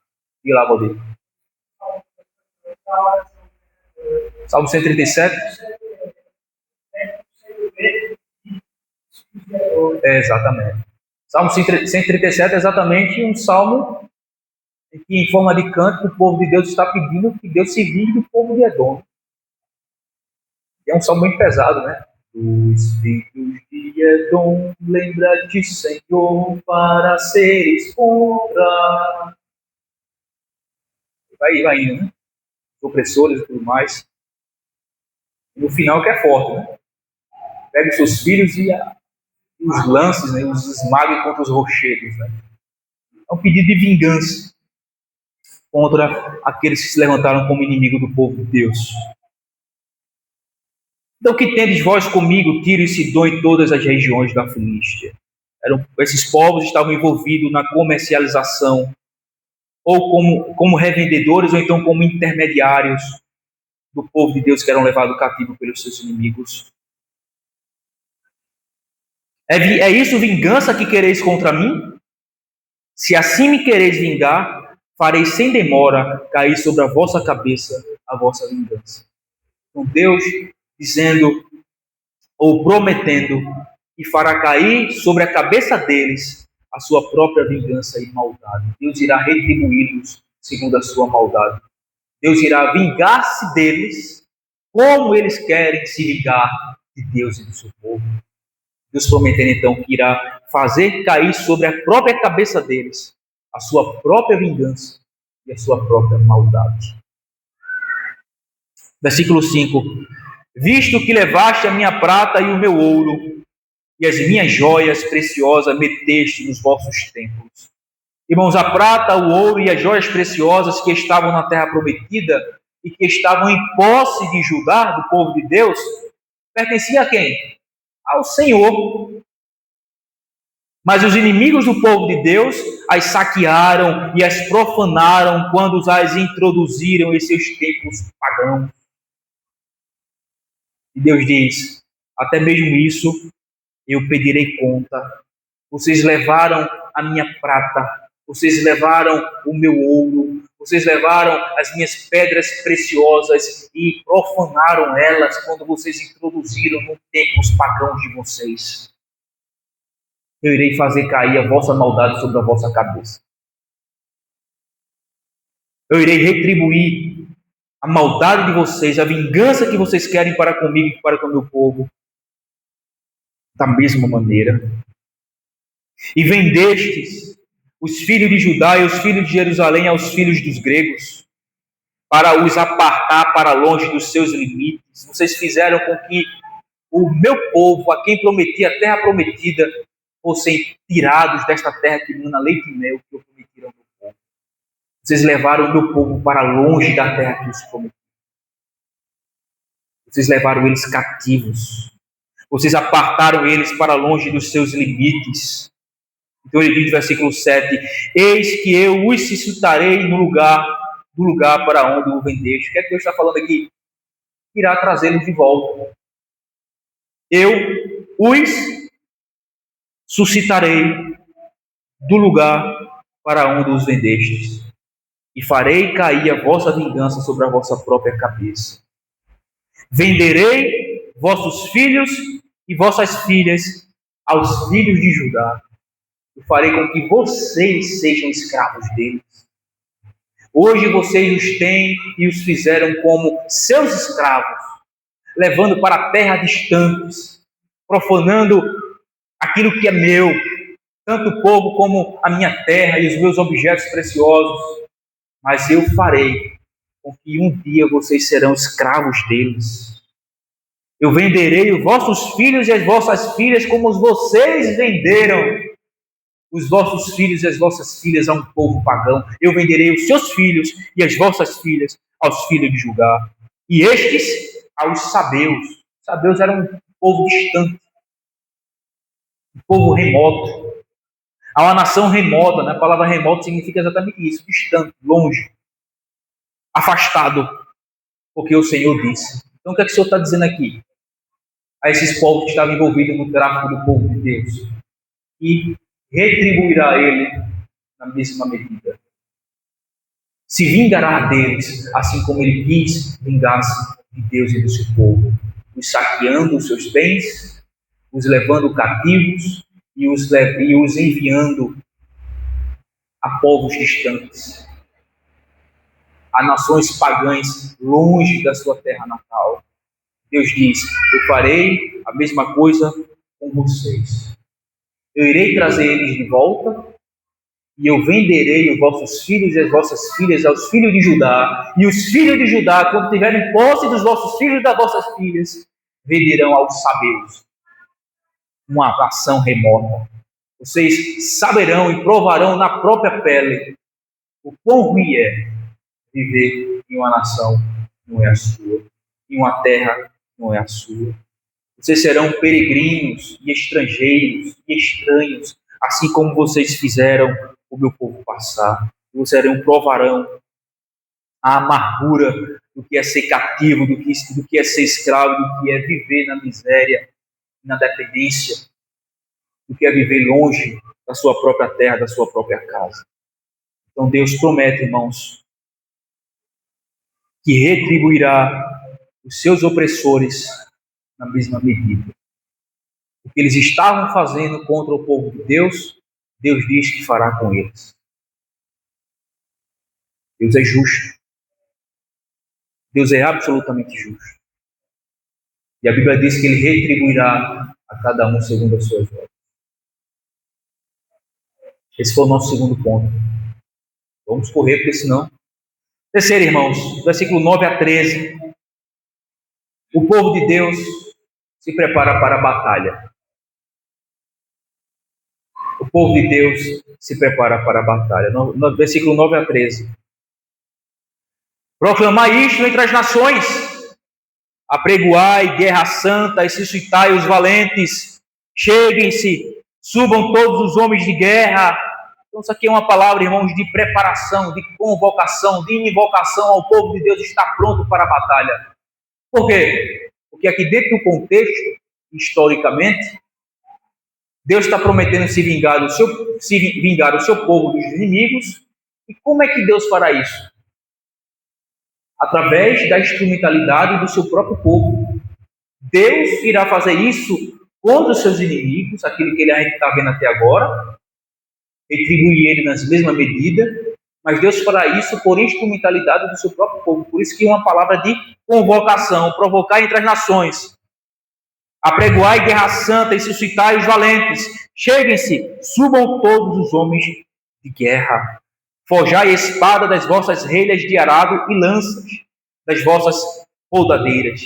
E lá, Valdir. Salmo 137. Exatamente. Salmo 137 é exatamente um salmo que, em forma de canto, o povo de Deus está pedindo que Deus se vingue do povo de Edom. É um salmo muito pesado, né? Os filhos de Edom, lembra-te, Senhor, para seres contra. Vai indo, né? Opressores e tudo mais. E no final que é forte, né? Pega os seus filhos e os lances, né? Os esmague contra os rochedos, né? É um pedido de vingança contra aqueles que se levantaram como inimigo do povo de Deus. Então, que tendes vós comigo, Tiro e Sidom e todas as regiões da Filístia? Esses povos estavam envolvidos na comercialização, ou como revendedores, ou então como intermediários do povo de Deus que eram levados cativo pelos seus inimigos. É isso vingança que quereis contra mim? Se assim me quereis vingar, farei sem demora cair sobre a vossa cabeça a vossa vingança. Então Deus dizendo ou prometendo que fará cair sobre a cabeça deles a sua própria vingança e maldade. Deus irá retribuí-los segundo a sua maldade. Deus irá vingar-se deles como eles querem se vingar de Deus e do seu povo. Deus prometendo então que irá fazer cair sobre a própria cabeça deles a sua própria vingança e a sua própria maldade. Versículo 5. Visto que levaste a minha prata e o meu ouro, e as minhas joias preciosas meteste nos vossos templos. Irmãos, a prata, o ouro e as joias preciosas que estavam na terra prometida e que estavam em posse de Judá, do povo de Deus, pertencia a quem? Ao Senhor. Mas os inimigos do povo de Deus as saquearam e as profanaram quando as introduziram em seus templos pagãos. E Deus diz, até mesmo isso eu pedirei conta. Vocês levaram a minha prata, vocês levaram o meu ouro, vocês levaram as minhas pedras preciosas e profanaram elas quando vocês introduziram no templo os pagãos de vocês. Eu irei fazer cair a vossa maldade sobre a vossa cabeça. Eu irei retribuir a maldade de vocês, a vingança que vocês querem para comigo e para com o meu povo, da mesma maneira. E vendestes os filhos de Judá e os filhos de Jerusalém aos filhos dos gregos, para os apartar para longe dos seus limites. Vocês fizeram com que o meu povo, a quem prometi a terra prometida, fossem tirados desta terra que mana leite e mel, que eu prometi ao meu povo. Vocês levaram o meu povo para longe da terra que eu os prometi. Vocês levaram eles cativos. Vocês apartaram eles para longe dos seus limites. Então ele diz no versículo 7, eis que eu os suscitarei do lugar para onde o vendeste. O que é que Deus está falando aqui? Irá trazê-los de volta. Eu os suscitarei do lugar para onde os vendestes. e farei cair a vossa vingança sobre a vossa própria cabeça. Venderei vossos filhos e vossas filhas aos filhos de Judá, e farei com que vocês sejam escravos deles. Hoje vocês os têm e os fizeram como seus escravos, levando para terras distantes, profanando aquilo que é meu, tanto o povo como a minha terra e os meus objetos preciosos. Mas eu farei com que um dia vocês serão escravos deles. Eu venderei os vossos filhos e as vossas filhas como vocês venderam os vossos filhos e as vossas filhas a um povo pagão. Eu venderei os seus filhos e as vossas filhas aos filhos de Judá, e estes aos sabeus. Os sabeus eram um povo distante, um povo remoto. Há uma nação remota, né? A palavra remoto significa exatamente isso, distante, longe, afastado, porque o Senhor disse. Então o que é que o Senhor está dizendo aqui? A esses povos que estavam envolvidos no tráfico do povo de Deus, e retribuirá ele na mesma medida. Se vingará deles, assim como ele quis vingar-se de Deus e do seu povo, os saqueando os seus bens, os levando cativos e os enviando a povos distantes, a nações pagãs longe da sua terra natal. Deus diz: eu farei a mesma coisa com vocês. Eu irei trazer eles de volta, e eu venderei os vossos filhos e as vossas filhas aos filhos de Judá, e os filhos de Judá, quando tiverem posse dos vossos filhos e das vossas filhas, venderão aos sabeus. Uma ação remota. Vocês saberão e provarão na própria pele o quão ruim é viver em uma nação que não é a sua, em uma terra que não é a sua. Vocês serão peregrinos e estrangeiros e estranhos, assim como vocês fizeram o meu povo passar. Vocês provarão a amargura do que é ser cativo, do que é ser escravo, do que é viver na miséria, na dependência, do que é viver longe da sua própria terra, da sua própria casa. Então Deus promete, irmãos, que retribuirá os seus opressores na mesma medida. O que eles estavam fazendo contra o povo de Deus, Deus diz que fará com eles. Deus é justo. Deus é absolutamente justo. E a Bíblia diz que ele retribuirá a cada um segundo as suas obras. Esse foi o nosso segundo ponto. Vamos correr, porque senão... Terceiro, irmãos, versículo 9 a 13. O povo de Deus se prepara para a batalha. O povo de Deus se prepara para a batalha. No versículo 9 a 13. Proclamai isto entre as nações. Apregoai guerra santa e suscitai os valentes. Cheguem-se, subam todos os homens de guerra. Então isso aqui é uma palavra, irmãos, de preparação, de convocação, de invocação ao povo de Deus estar pronto para a batalha. Por quê? Porque aqui dentro do contexto, historicamente, Deus está prometendo se vingar do seu povo dos inimigos. E como é que Deus fará isso? Através da instrumentalidade do seu próprio povo. Deus irá fazer isso contra os seus inimigos, aquilo que a gente está vendo até agora, retribuir ele na mesma medida, mas Deus fará isso por instrumentalidade do seu próprio povo. Por isso que é uma palavra de convocação, provocar entre as nações. Apregoai guerra santa e suscitai os valentes. Cheguem-se, subam todos os homens de guerra. Forjai a espada das vossas relhas de arado e lanças, das vossas roldadeiras.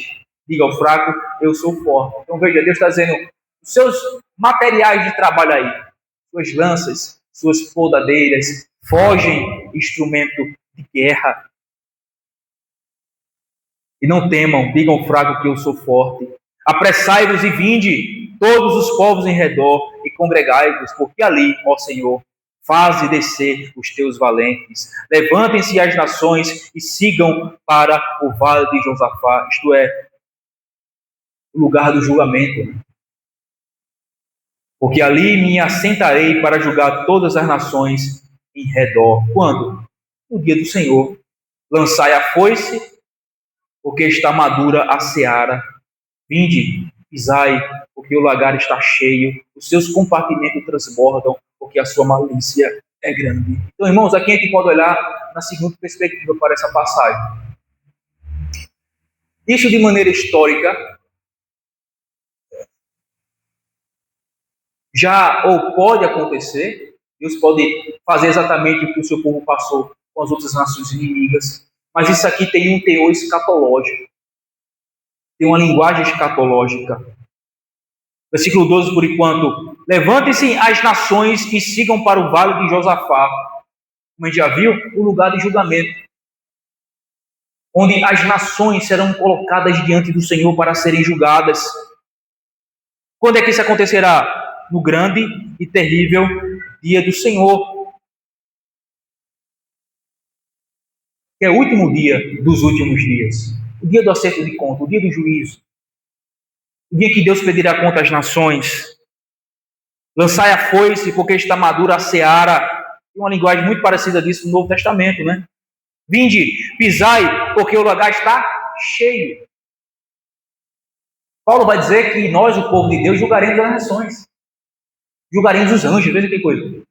Diga ao fraco, eu sou forte. Então veja, Deus está dizendo, os seus materiais de trabalho aí, suas lanças, suas roldadeiras, forjem instrumento de guerra. E não temam, digam ao fraco que eu sou forte. Apressai-vos e vinde todos os povos em redor e congregai-vos, porque ali, ó Senhor, faze descer os teus valentes. Levantem-se as nações e sigam para o vale de Josafá, isto é, o lugar do julgamento. Porque ali me assentarei para julgar todas as nações em redor. Quando? no dia do Senhor. Lançai a foice, porque está madura a seara. Vinde, pisai, porque o lagar está cheio, os seus compartimentos transbordam, porque a sua malícia é grande. Então, irmãos, aqui a gente pode olhar na seguinte perspectiva para essa passagem. Isso de maneira histórica já ou pode acontecer. Deus pode fazer exatamente o que o seu povo passou com as outras nações inimigas, mas isso aqui tem um teor escatológico, tem uma linguagem escatológica. Versículo 12, por enquanto: levantem-se as nações e sigam para o vale de Josafá. Como a gente já viu, o lugar de julgamento, onde as nações serão colocadas diante do Senhor para serem julgadas. Quando é que isso acontecerá? No grande e terrível dia do Senhor, que é o último dia dos últimos dias, o dia do acerto de conta, o dia do juízo, o dia que Deus pedirá conta às nações. Lançai a foice, porque está madura a seara. Tem uma linguagem muito parecida disso no Novo Testamento, né? Vinde, pisai, porque o lagar está cheio. Paulo vai dizer que nós, o povo de Deus, julgaremos as nações. Julgaremos os anjos, veja que coisa.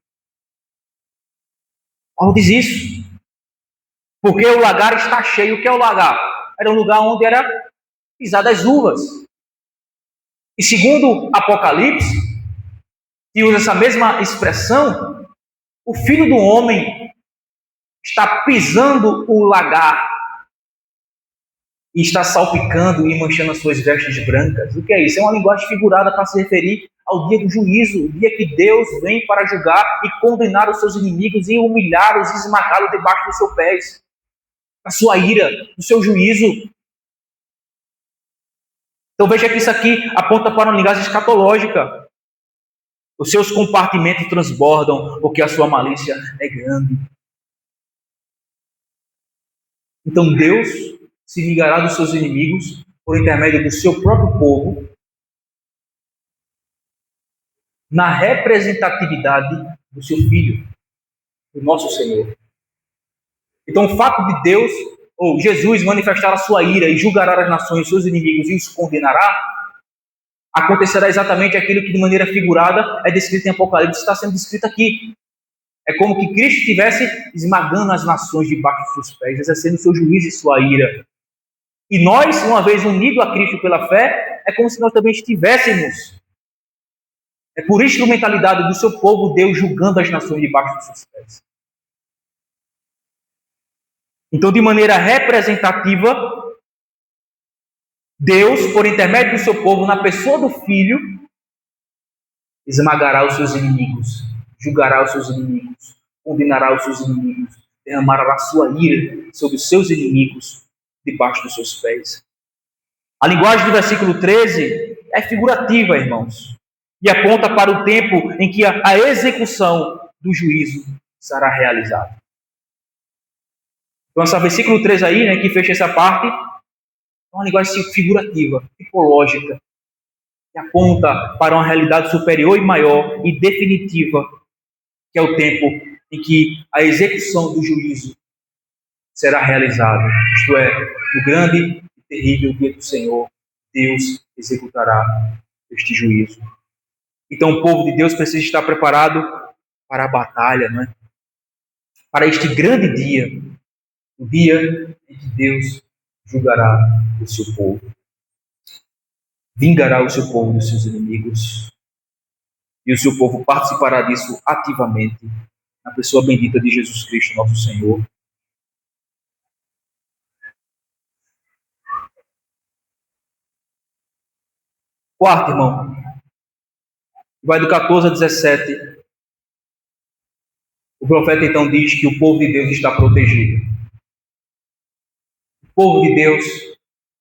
Paulo diz isso. Porque o lagar está cheio. O que é o lagar? Era um lugar onde era pisadas as uvas. E segundo Apocalipse, que usa essa mesma expressão, o Filho do Homem está pisando o lagar e está salpicando e manchando as suas vestes brancas. O que é isso? É uma linguagem figurada para se referir ao dia do juízo, o dia que Deus vem para julgar e condenar os seus inimigos e humilhá-los e esmagá-los debaixo dos seus pés. A sua ira, o seu juízo. Então veja que isso aqui aponta para uma linguagem escatológica. Os seus compartimentos transbordam, porque a sua malícia é grande. Então Deus se vingará dos seus inimigos por intermédio do seu próprio povo, na representatividade do seu Filho, do nosso Senhor. Então o fato de Deus, ou Jesus, manifestar a sua ira e julgará as nações, seus inimigos, e os condenará, acontecerá exatamente aquilo que de maneira figurada é descrito em Apocalipse, está sendo descrito aqui. É como que Cristo estivesse esmagando as nações debaixo dos seus pés, exercendo seu juízo e sua ira. E nós, uma vez unidos a Cristo pela fé, é como se nós também estivéssemos. É por instrumentalidade do seu povo, Deus julgando as nações debaixo dos seus pés. Então, de maneira representativa, Deus, por intermédio do seu povo, na pessoa do Filho, esmagará os seus inimigos, julgará os seus inimigos, condenará os seus inimigos, derramará a sua ira sobre os seus inimigos debaixo dos seus pés. A linguagem do versículo 13 é figurativa, irmãos, e aponta para o tempo em que a execução do juízo será realizada. Então, esse versículo 13 aí, né, que fecha essa parte, é uma linguagem figurativa, tipológica, que aponta para uma realidade superior e maior e definitiva, que é o tempo em que a execução do juízo será realizada. Isto é, no grande e terrível dia do Senhor, Deus executará este juízo. Então o povo de Deus precisa estar preparado para a batalha, não é? Para este grande dia, o dia em que Deus julgará o seu povo, vingará o seu povo dos seus inimigos, e o seu povo participará disso ativamente na pessoa bendita de Jesus Cristo, nosso Senhor. Quarto, irmão, vai do 14 a 17. O profeta então diz que o povo de Deus está protegido. O povo de Deus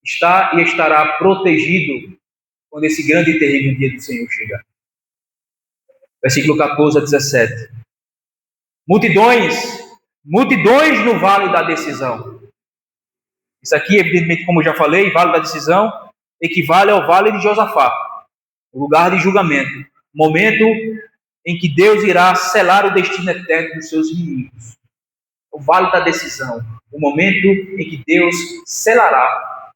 está e estará protegido quando esse grande e terrível dia do Senhor chegar. Versículo 14 a 17. Multidões no vale da decisão. Isso aqui, evidentemente, como eu já falei, vale da decisão equivale ao vale de Josafá, o lugar de julgamento, momento em que Deus irá selar o destino eterno dos seus inimigos. o vale da decisão, o momento em que Deus selará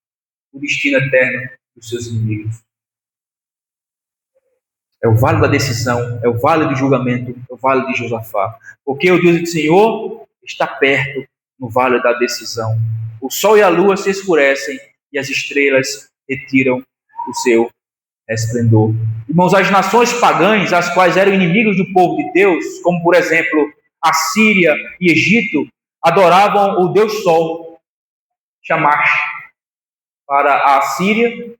o destino eterno dos seus inimigos. É o vale da decisão, é o vale do julgamento, é o vale de Josafá. Porque o Deus do Senhor está perto no vale da decisão. O sol e a lua se escurecem e as estrelas retiram o seu resplendor. Irmãos, as nações pagãs, as quais eram inimigos do povo de Deus, como por exemplo a Síria e Egito, adoravam o Deus Sol, Shamash, para a Síria,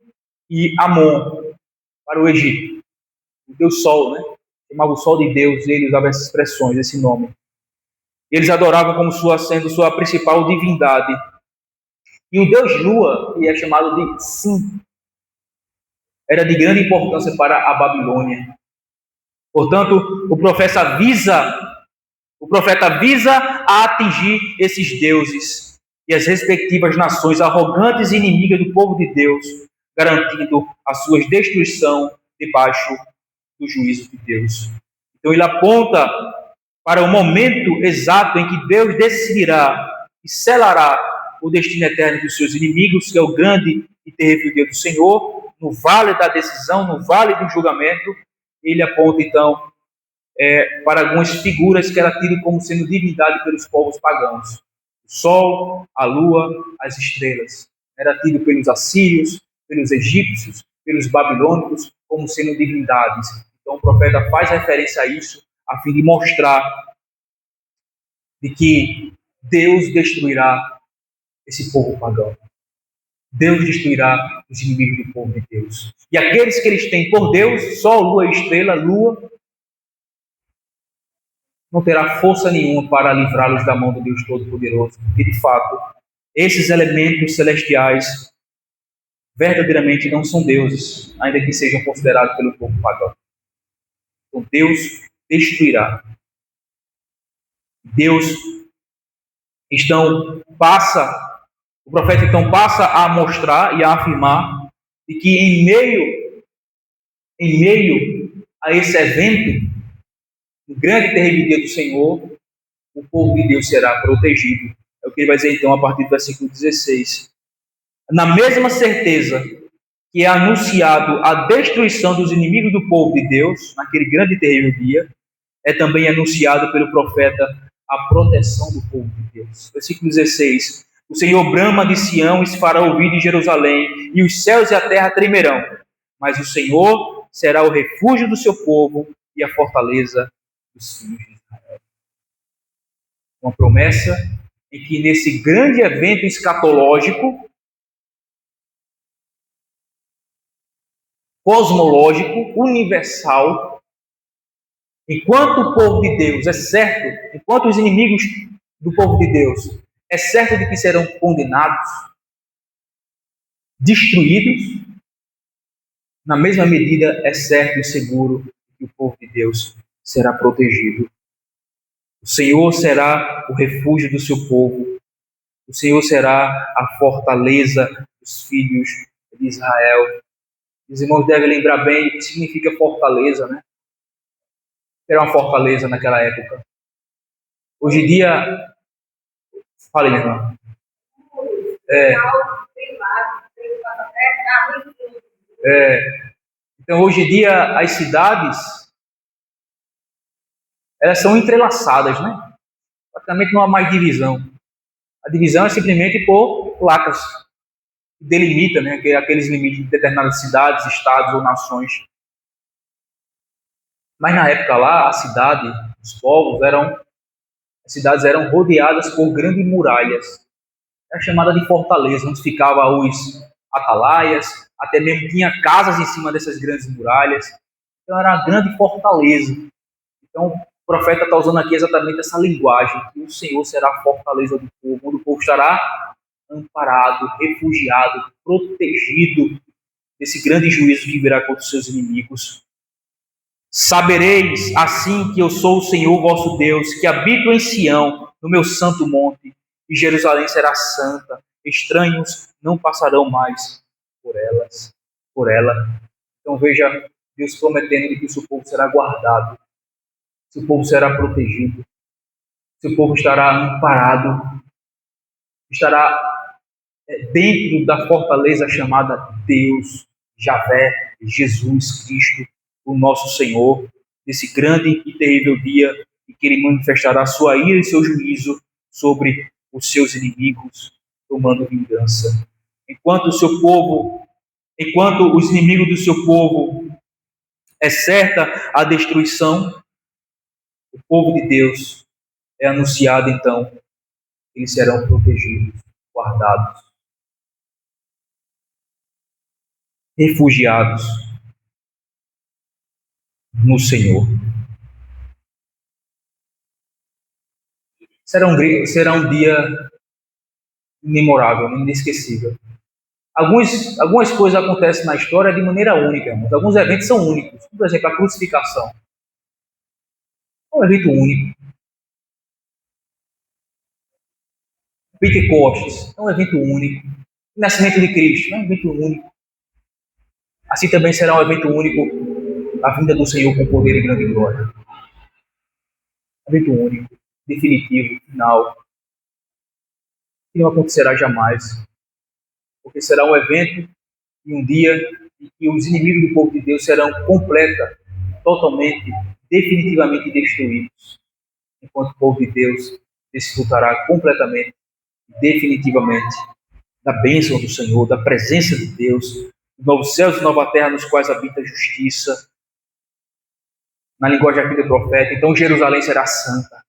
e Amon, para o Egito. O Deus Sol, né? Chamava o Sol de Deus, ele usava essas expressões, esse nome. Eles adoravam como sendo sua principal divindade. E o Deus Lua, que é chamado de Sim, era de grande importância para a Babilônia. Portanto, o profeta visa a atingir esses deuses e as respectivas nações arrogantes e inimigas do povo de Deus, garantindo a sua destruição debaixo do juízo de Deus. Então ele aponta para o momento exato em que Deus decidirá e selará o destino eterno dos seus inimigos, que é o grande e terrível dia do Senhor, no vale da decisão, no vale do julgamento. Ele aponta então para algumas figuras que era tido como sendo divindade pelos povos pagãos. O sol, a lua, as estrelas. Era tido pelos assírios, pelos egípcios, pelos babilônicos como sendo divindades. Então o profeta faz referência a isso a fim de mostrar de que Deus destruirá esse povo pagão. Deus destruirá os inimigos do povo de Deus. E aqueles que eles têm por Deus, sol, lua e estrela, lua, não terá força nenhuma para livrá-los da mão do Deus Todo-Poderoso, porque de fato, esses elementos celestiais verdadeiramente não são deuses, ainda que sejam considerados pelo povo pagão. Então Deus destruirá. Deus o profeta então passa a mostrar e a afirmar de que em meio a esse evento, o grande e terrível dia do Senhor, o povo de Deus será protegido. É o que ele vai dizer então a partir do versículo 16. Na mesma certeza que é anunciado a destruição dos inimigos do povo de Deus, naquele grande e terrível dia, é também anunciado pelo profeta a proteção do povo de Deus. Versículo 16. O Senhor brama de Sião e se fará ouvir de Jerusalém, e os céus e a terra tremerão. Mas o Senhor será o refúgio do seu povo e a fortaleza dos filhos de Israel. Uma promessa em que nesse grande evento escatológico, cosmológico, universal, enquanto o povo de Deus é certo, enquanto os inimigos do povo de Deus é certo de que serão condenados, destruídos, na mesma medida é certo e seguro que o povo de Deus será protegido. O Senhor será o refúgio do seu povo. O Senhor será a fortaleza dos filhos de Israel. Os irmãos devem lembrar bem o que significa fortaleza, né? Era uma fortaleza naquela época. Hoje em dia... Fale, minha irmã. Então, hoje em dia, as cidades, elas são entrelaçadas, né? Praticamente não há mais divisão. A divisão é simplesmente por placas que delimitam, né, aqueles limites de determinadas cidades, estados ou nações. Mas na época lá, a cidade, os povos as cidades eram rodeadas por grandes muralhas. Era chamada de fortaleza, onde ficavam os atalaias, até mesmo tinha casas em cima dessas grandes muralhas. Então era uma grande fortaleza. Então o profeta está usando aqui exatamente essa linguagem, que o Senhor será a fortaleza do povo, onde o povo estará amparado, refugiado, protegido desse grande juízo que virá contra os seus inimigos. Sabereis assim que eu sou o Senhor vosso Deus, que habito em Sião, no meu santo monte, e Jerusalém será santa. Estranhos não passarão mais por ela. Então veja Deus prometendo que o seu povo será guardado, seu povo será protegido. Seu povo estará amparado, estará dentro da fortaleza chamada Deus, Javé, Jesus Cristo, o nosso Senhor, nesse grande e terrível dia em que Ele manifestará sua ira e seu juízo sobre os seus inimigos, tomando vingança. Enquanto os inimigos do seu povo é certa a destruição, o povo de Deus é anunciado então, eles serão protegidos, guardados, refugiados no Senhor. Será um dia imemorável, inesquecível. Algumas coisas acontecem na história de maneira única, mas alguns eventos são únicos. Por exemplo, a crucificação é um evento único. Pentecostes é um evento único. O nascimento de Cristo é um evento único. Assim também será um evento único a vinda do Senhor com poder e grande glória. Um evento único, definitivo, final, que não acontecerá jamais. Porque será um evento e um dia em que os inimigos do povo de Deus serão completa, totalmente, definitivamente destruídos. Enquanto o povo de Deus desfrutará completamente, definitivamente, da bênção do Senhor, da presença de Deus, dos novos céus e nova terra nos quais habita a justiça, na linguagem aqui do profeta. Então Jerusalém será santa.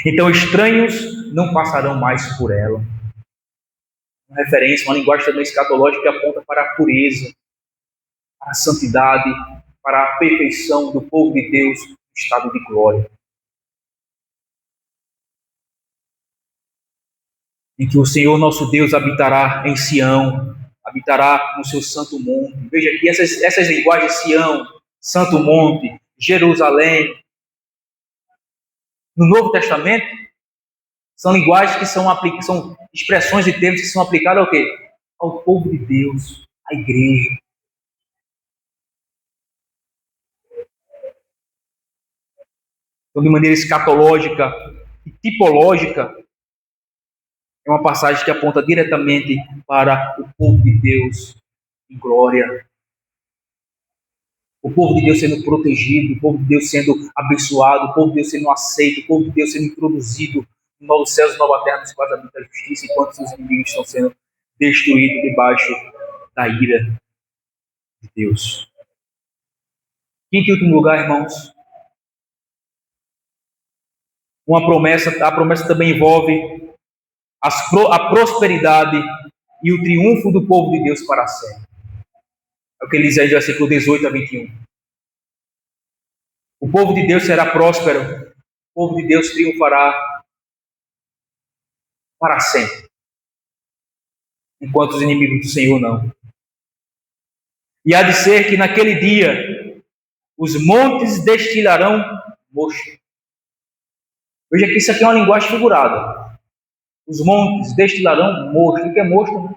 Então estranhos não passarão mais por ela. Uma referência, uma linguagem também escatológica que aponta para a pureza, para a santidade, para a perfeição do povo de Deus no estado de glória. Em que o Senhor nosso Deus habitará em Sião, habitará no seu santo monte. Veja aqui essas linguagens: Sião, Santo Monte, Jerusalém. No Novo Testamento, são linguagens que são expressões de termos que são aplicadas ao quê? Ao povo de Deus, à igreja. Então, de maneira escatológica e tipológica, é uma passagem que aponta diretamente para o povo de Deus em glória. O povo de Deus sendo protegido, o povo de Deus sendo abençoado, o povo de Deus sendo aceito, o povo de Deus sendo introduzido no novo céus e nova terra nos quais habita a justiça, enquanto seus inimigos estão sendo destruídos debaixo da ira de Deus. Quinto e último lugar, irmãos, a promessa também envolve a prosperidade e o triunfo do povo de Deus para sempre. É o que ele diz aí do versículo 18 a 21. O povo de Deus será próspero, o povo de Deus triunfará para sempre, enquanto os inimigos do Senhor não. E há de ser que naquele dia os montes destilarão mosto. Veja que isso aqui é uma linguagem figurada. Os montes destilarão mosto. O que é mosto? Né?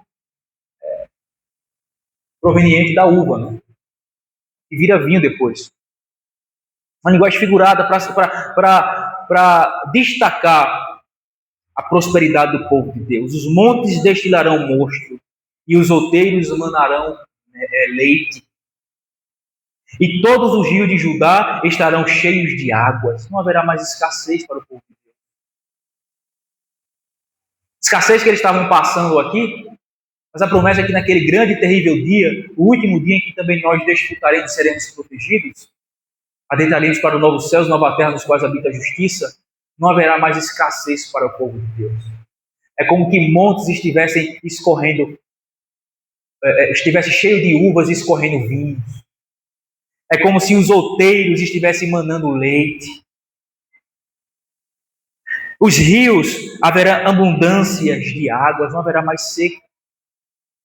Proveniente da uva, né? E vira vinho depois. Uma linguagem figurada para destacar a prosperidade do povo de Deus. Os montes destilarão mosto e os outeiros manarão leite. E todos os rios de Judá estarão cheios de águas. Não haverá mais escassez para o povo de Deus. Escassez que eles estavam passando aqui, mas a promessa é que naquele grande e terrível dia, o último dia em que também nós desfrutaremos e seremos protegidos, adentraremos para o novo céu e nova terra nos quais habita a justiça, não haverá mais escassez para o povo de Deus. É como que montes estivessem escorrendo, estivesse cheio de uvas e escorrendo vinhos. É como se os outeiros estivessem manando leite. Os rios, haverá abundâncias de águas, não haverá mais seca.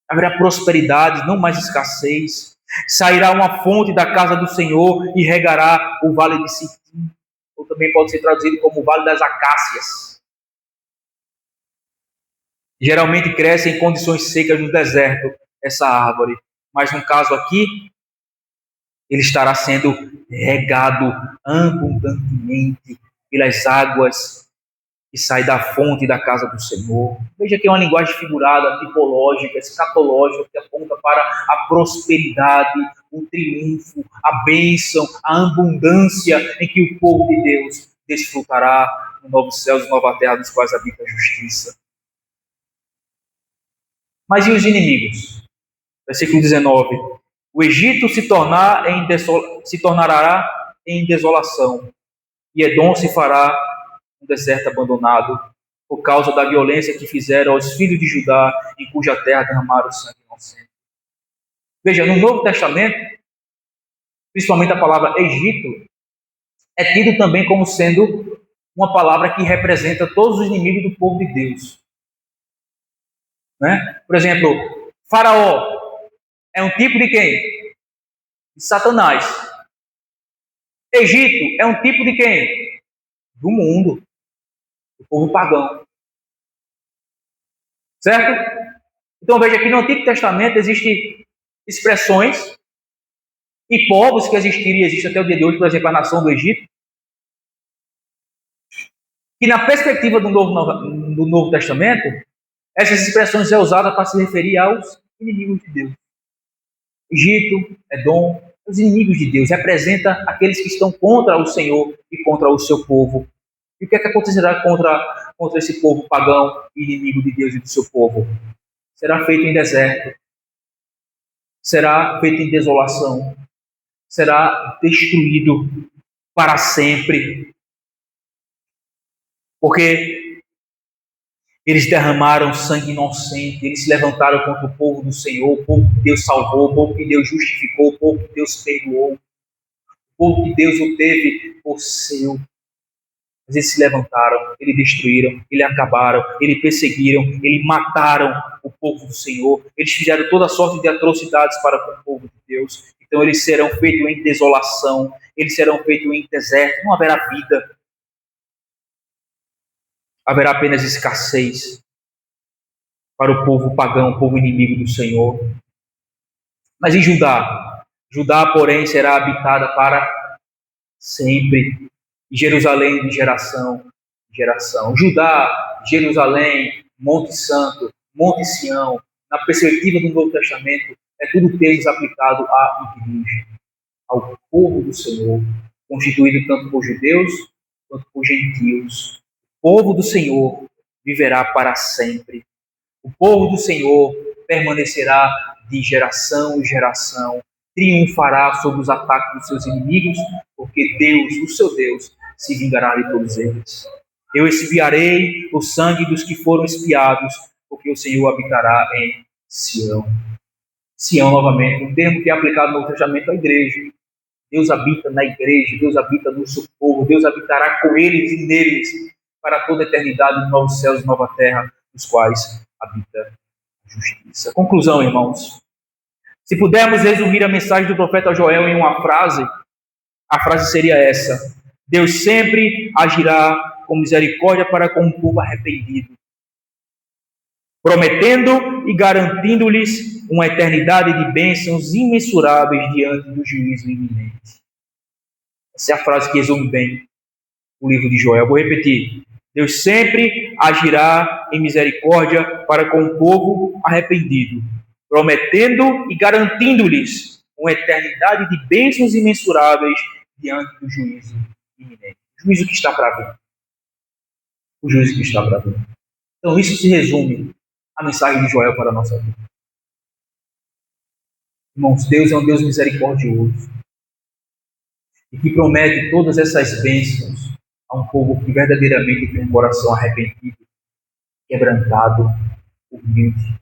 Haverá prosperidade, não mais escassez. Sairá uma fonte da casa do Senhor e regará o vale de Sitim. Ou também pode ser traduzido como o vale das acácias. Geralmente cresce em condições secas no deserto, essa árvore. Mas no caso aqui, ele estará sendo regado abundantemente pelas águas que saem da fonte da casa do Senhor. Veja que é uma linguagem figurada, tipológica, escatológica, que aponta para a prosperidade, o triunfo, a bênção, a abundância em que o povo de Deus desfrutará no novo céu e nova terra, dos quais habita a justiça. Mas e os inimigos? Versículo 19. O Egito se tornará em desolação, e Edom se fará um deserto abandonado, por causa da violência que fizeram aos filhos de Judá, em cuja terra derramaram sangue inocente. Veja, no Novo Testamento, principalmente a palavra Egito, é tido também como sendo uma palavra que representa todos os inimigos do povo de Deus. Né? Por exemplo, Faraó é um tipo de quem? De Satanás. Egito é um tipo de quem? Do mundo, do povo pagão. Certo? Então veja que no Antigo Testamento existem expressões e povos que existiram e existem até o dia de hoje, por exemplo, a nação do Egito, que na perspectiva do Novo Testamento, essas expressões são usadas para se referir aos inimigos de Deus. Egito, Edom, os inimigos de Deus, representa aqueles que estão contra o Senhor e contra o seu povo. E o que é que acontecerá contra esse povo pagão, inimigo de Deus e do seu povo? Será feito em deserto, será feito em desolação, será destruído para sempre. Porque eles derramaram sangue inocente, eles se levantaram contra o povo do Senhor, o povo que Deus salvou, o povo que Deus justificou, o povo que Deus perdoou, o povo que Deus o teve por seu. Mas eles se levantaram, eles destruíram, eles acabaram, eles perseguiram, eles mataram o povo do Senhor, eles fizeram toda sorte de atrocidades para com o povo de Deus. Então eles serão feitos em desolação, eles serão feitos em deserto, não haverá vida. Haverá apenas escassez para o povo pagão, o povo inimigo do Senhor. Mas em Judá? Judá, porém, será habitada para sempre. Jerusalém de geração em geração. Judá, Jerusalém, Monte Santo, Monte Sião, na perspectiva do Novo Testamento, é tudo termos aplicado à igreja, ao povo do Senhor, constituído tanto por judeus quanto por gentios. O povo do Senhor viverá para sempre. O povo do Senhor permanecerá de geração em geração, triunfará sobre os ataques dos seus inimigos, porque Deus, o seu Deus, se vingará de todos eles. Eu expiarei o sangue dos que foram expiados, porque o Senhor habitará em Sião. Sião, novamente, um termo que é aplicado no Novo Testamento à igreja. Deus habita na igreja, Deus habita no seu povo, Deus habitará com eles e neles para toda a eternidade, nos novos céus e nova terra, nos quais habita a justiça. Conclusão, irmãos. Se pudermos resumir a mensagem do profeta Joel em uma frase, a frase seria essa: Deus sempre agirá com misericórdia para com um povo arrependido, prometendo e garantindo-lhes uma eternidade de bênçãos imensuráveis diante do juízo iminente. Essa é a frase que resume bem o livro de Joel. Vou repetir. Deus sempre agirá em misericórdia para com o povo arrependido, prometendo e garantindo-lhes uma eternidade de bênçãos imensuráveis diante do juízo iminente. O juízo que está para vir. O juízo que está para vir. Então, isso se resume à mensagem de Joel para a nossa vida. Irmãos, Deus é um Deus misericordioso e que promete todas essas bênçãos a um povo que verdadeiramente tem um coração arrependido, quebrantado, humilde.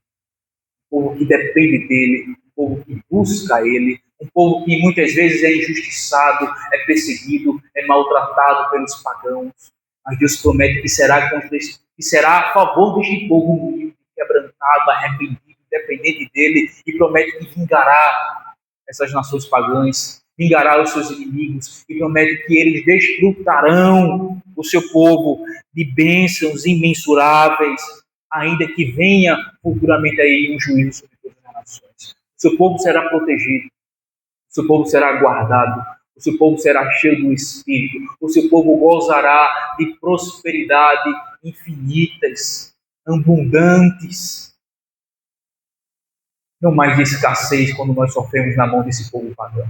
Um povo que depende dele, um povo que busca ele, um povo que muitas vezes é injustiçado, é perseguido, é maltratado pelos pagãos. Mas Deus promete que será a favor deste povo humilde, quebrantado, arrependido, dependente dele, e promete que vingará essas nações pagãs, vingará os seus inimigos, e promete que eles desfrutarão o seu povo de bênçãos imensuráveis, ainda que venha futuramente aí um juízo sobre todas as nações. O seu povo será protegido, o seu povo será guardado, O seu povo será cheio do Espírito. O seu povo gozará de prosperidade infinitas, abundantes. Não mais de escassez quando nós sofremos na mão desse povo pagão.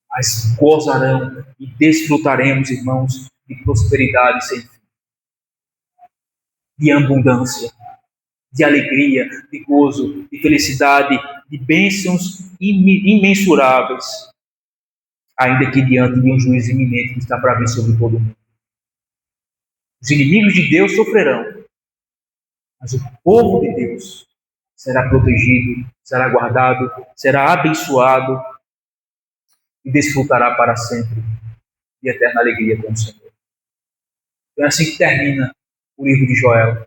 Mas gozarão e desfrutaremos, irmãos, de prosperidade sem fim, de abundância, de alegria, de gozo, de felicidade, de bênçãos imensuráveis, ainda que diante de um juízo iminente que está para vir sobre todo mundo. Os inimigos de Deus sofrerão, mas o povo de Deus será protegido, será guardado, será abençoado e desfrutará para sempre de eterna alegria com o Senhor. Então é assim que termina o livro de Joel.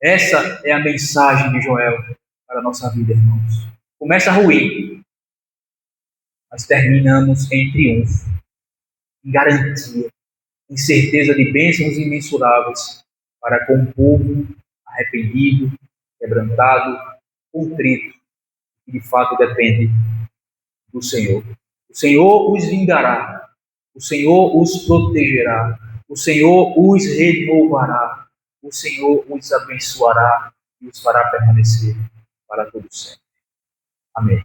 Essa é a mensagem de Joel para a nossa vida, irmãos. Começa ruim, mas terminamos em triunfo, em garantia, em certeza de bênçãos imensuráveis para com o povo arrependido, quebrantado, contrito, que de fato depende do Senhor. O Senhor os vingará, o Senhor os protegerá, o Senhor os renovará, o Senhor os abençoará e os fará permanecer para todo sempre. Amém.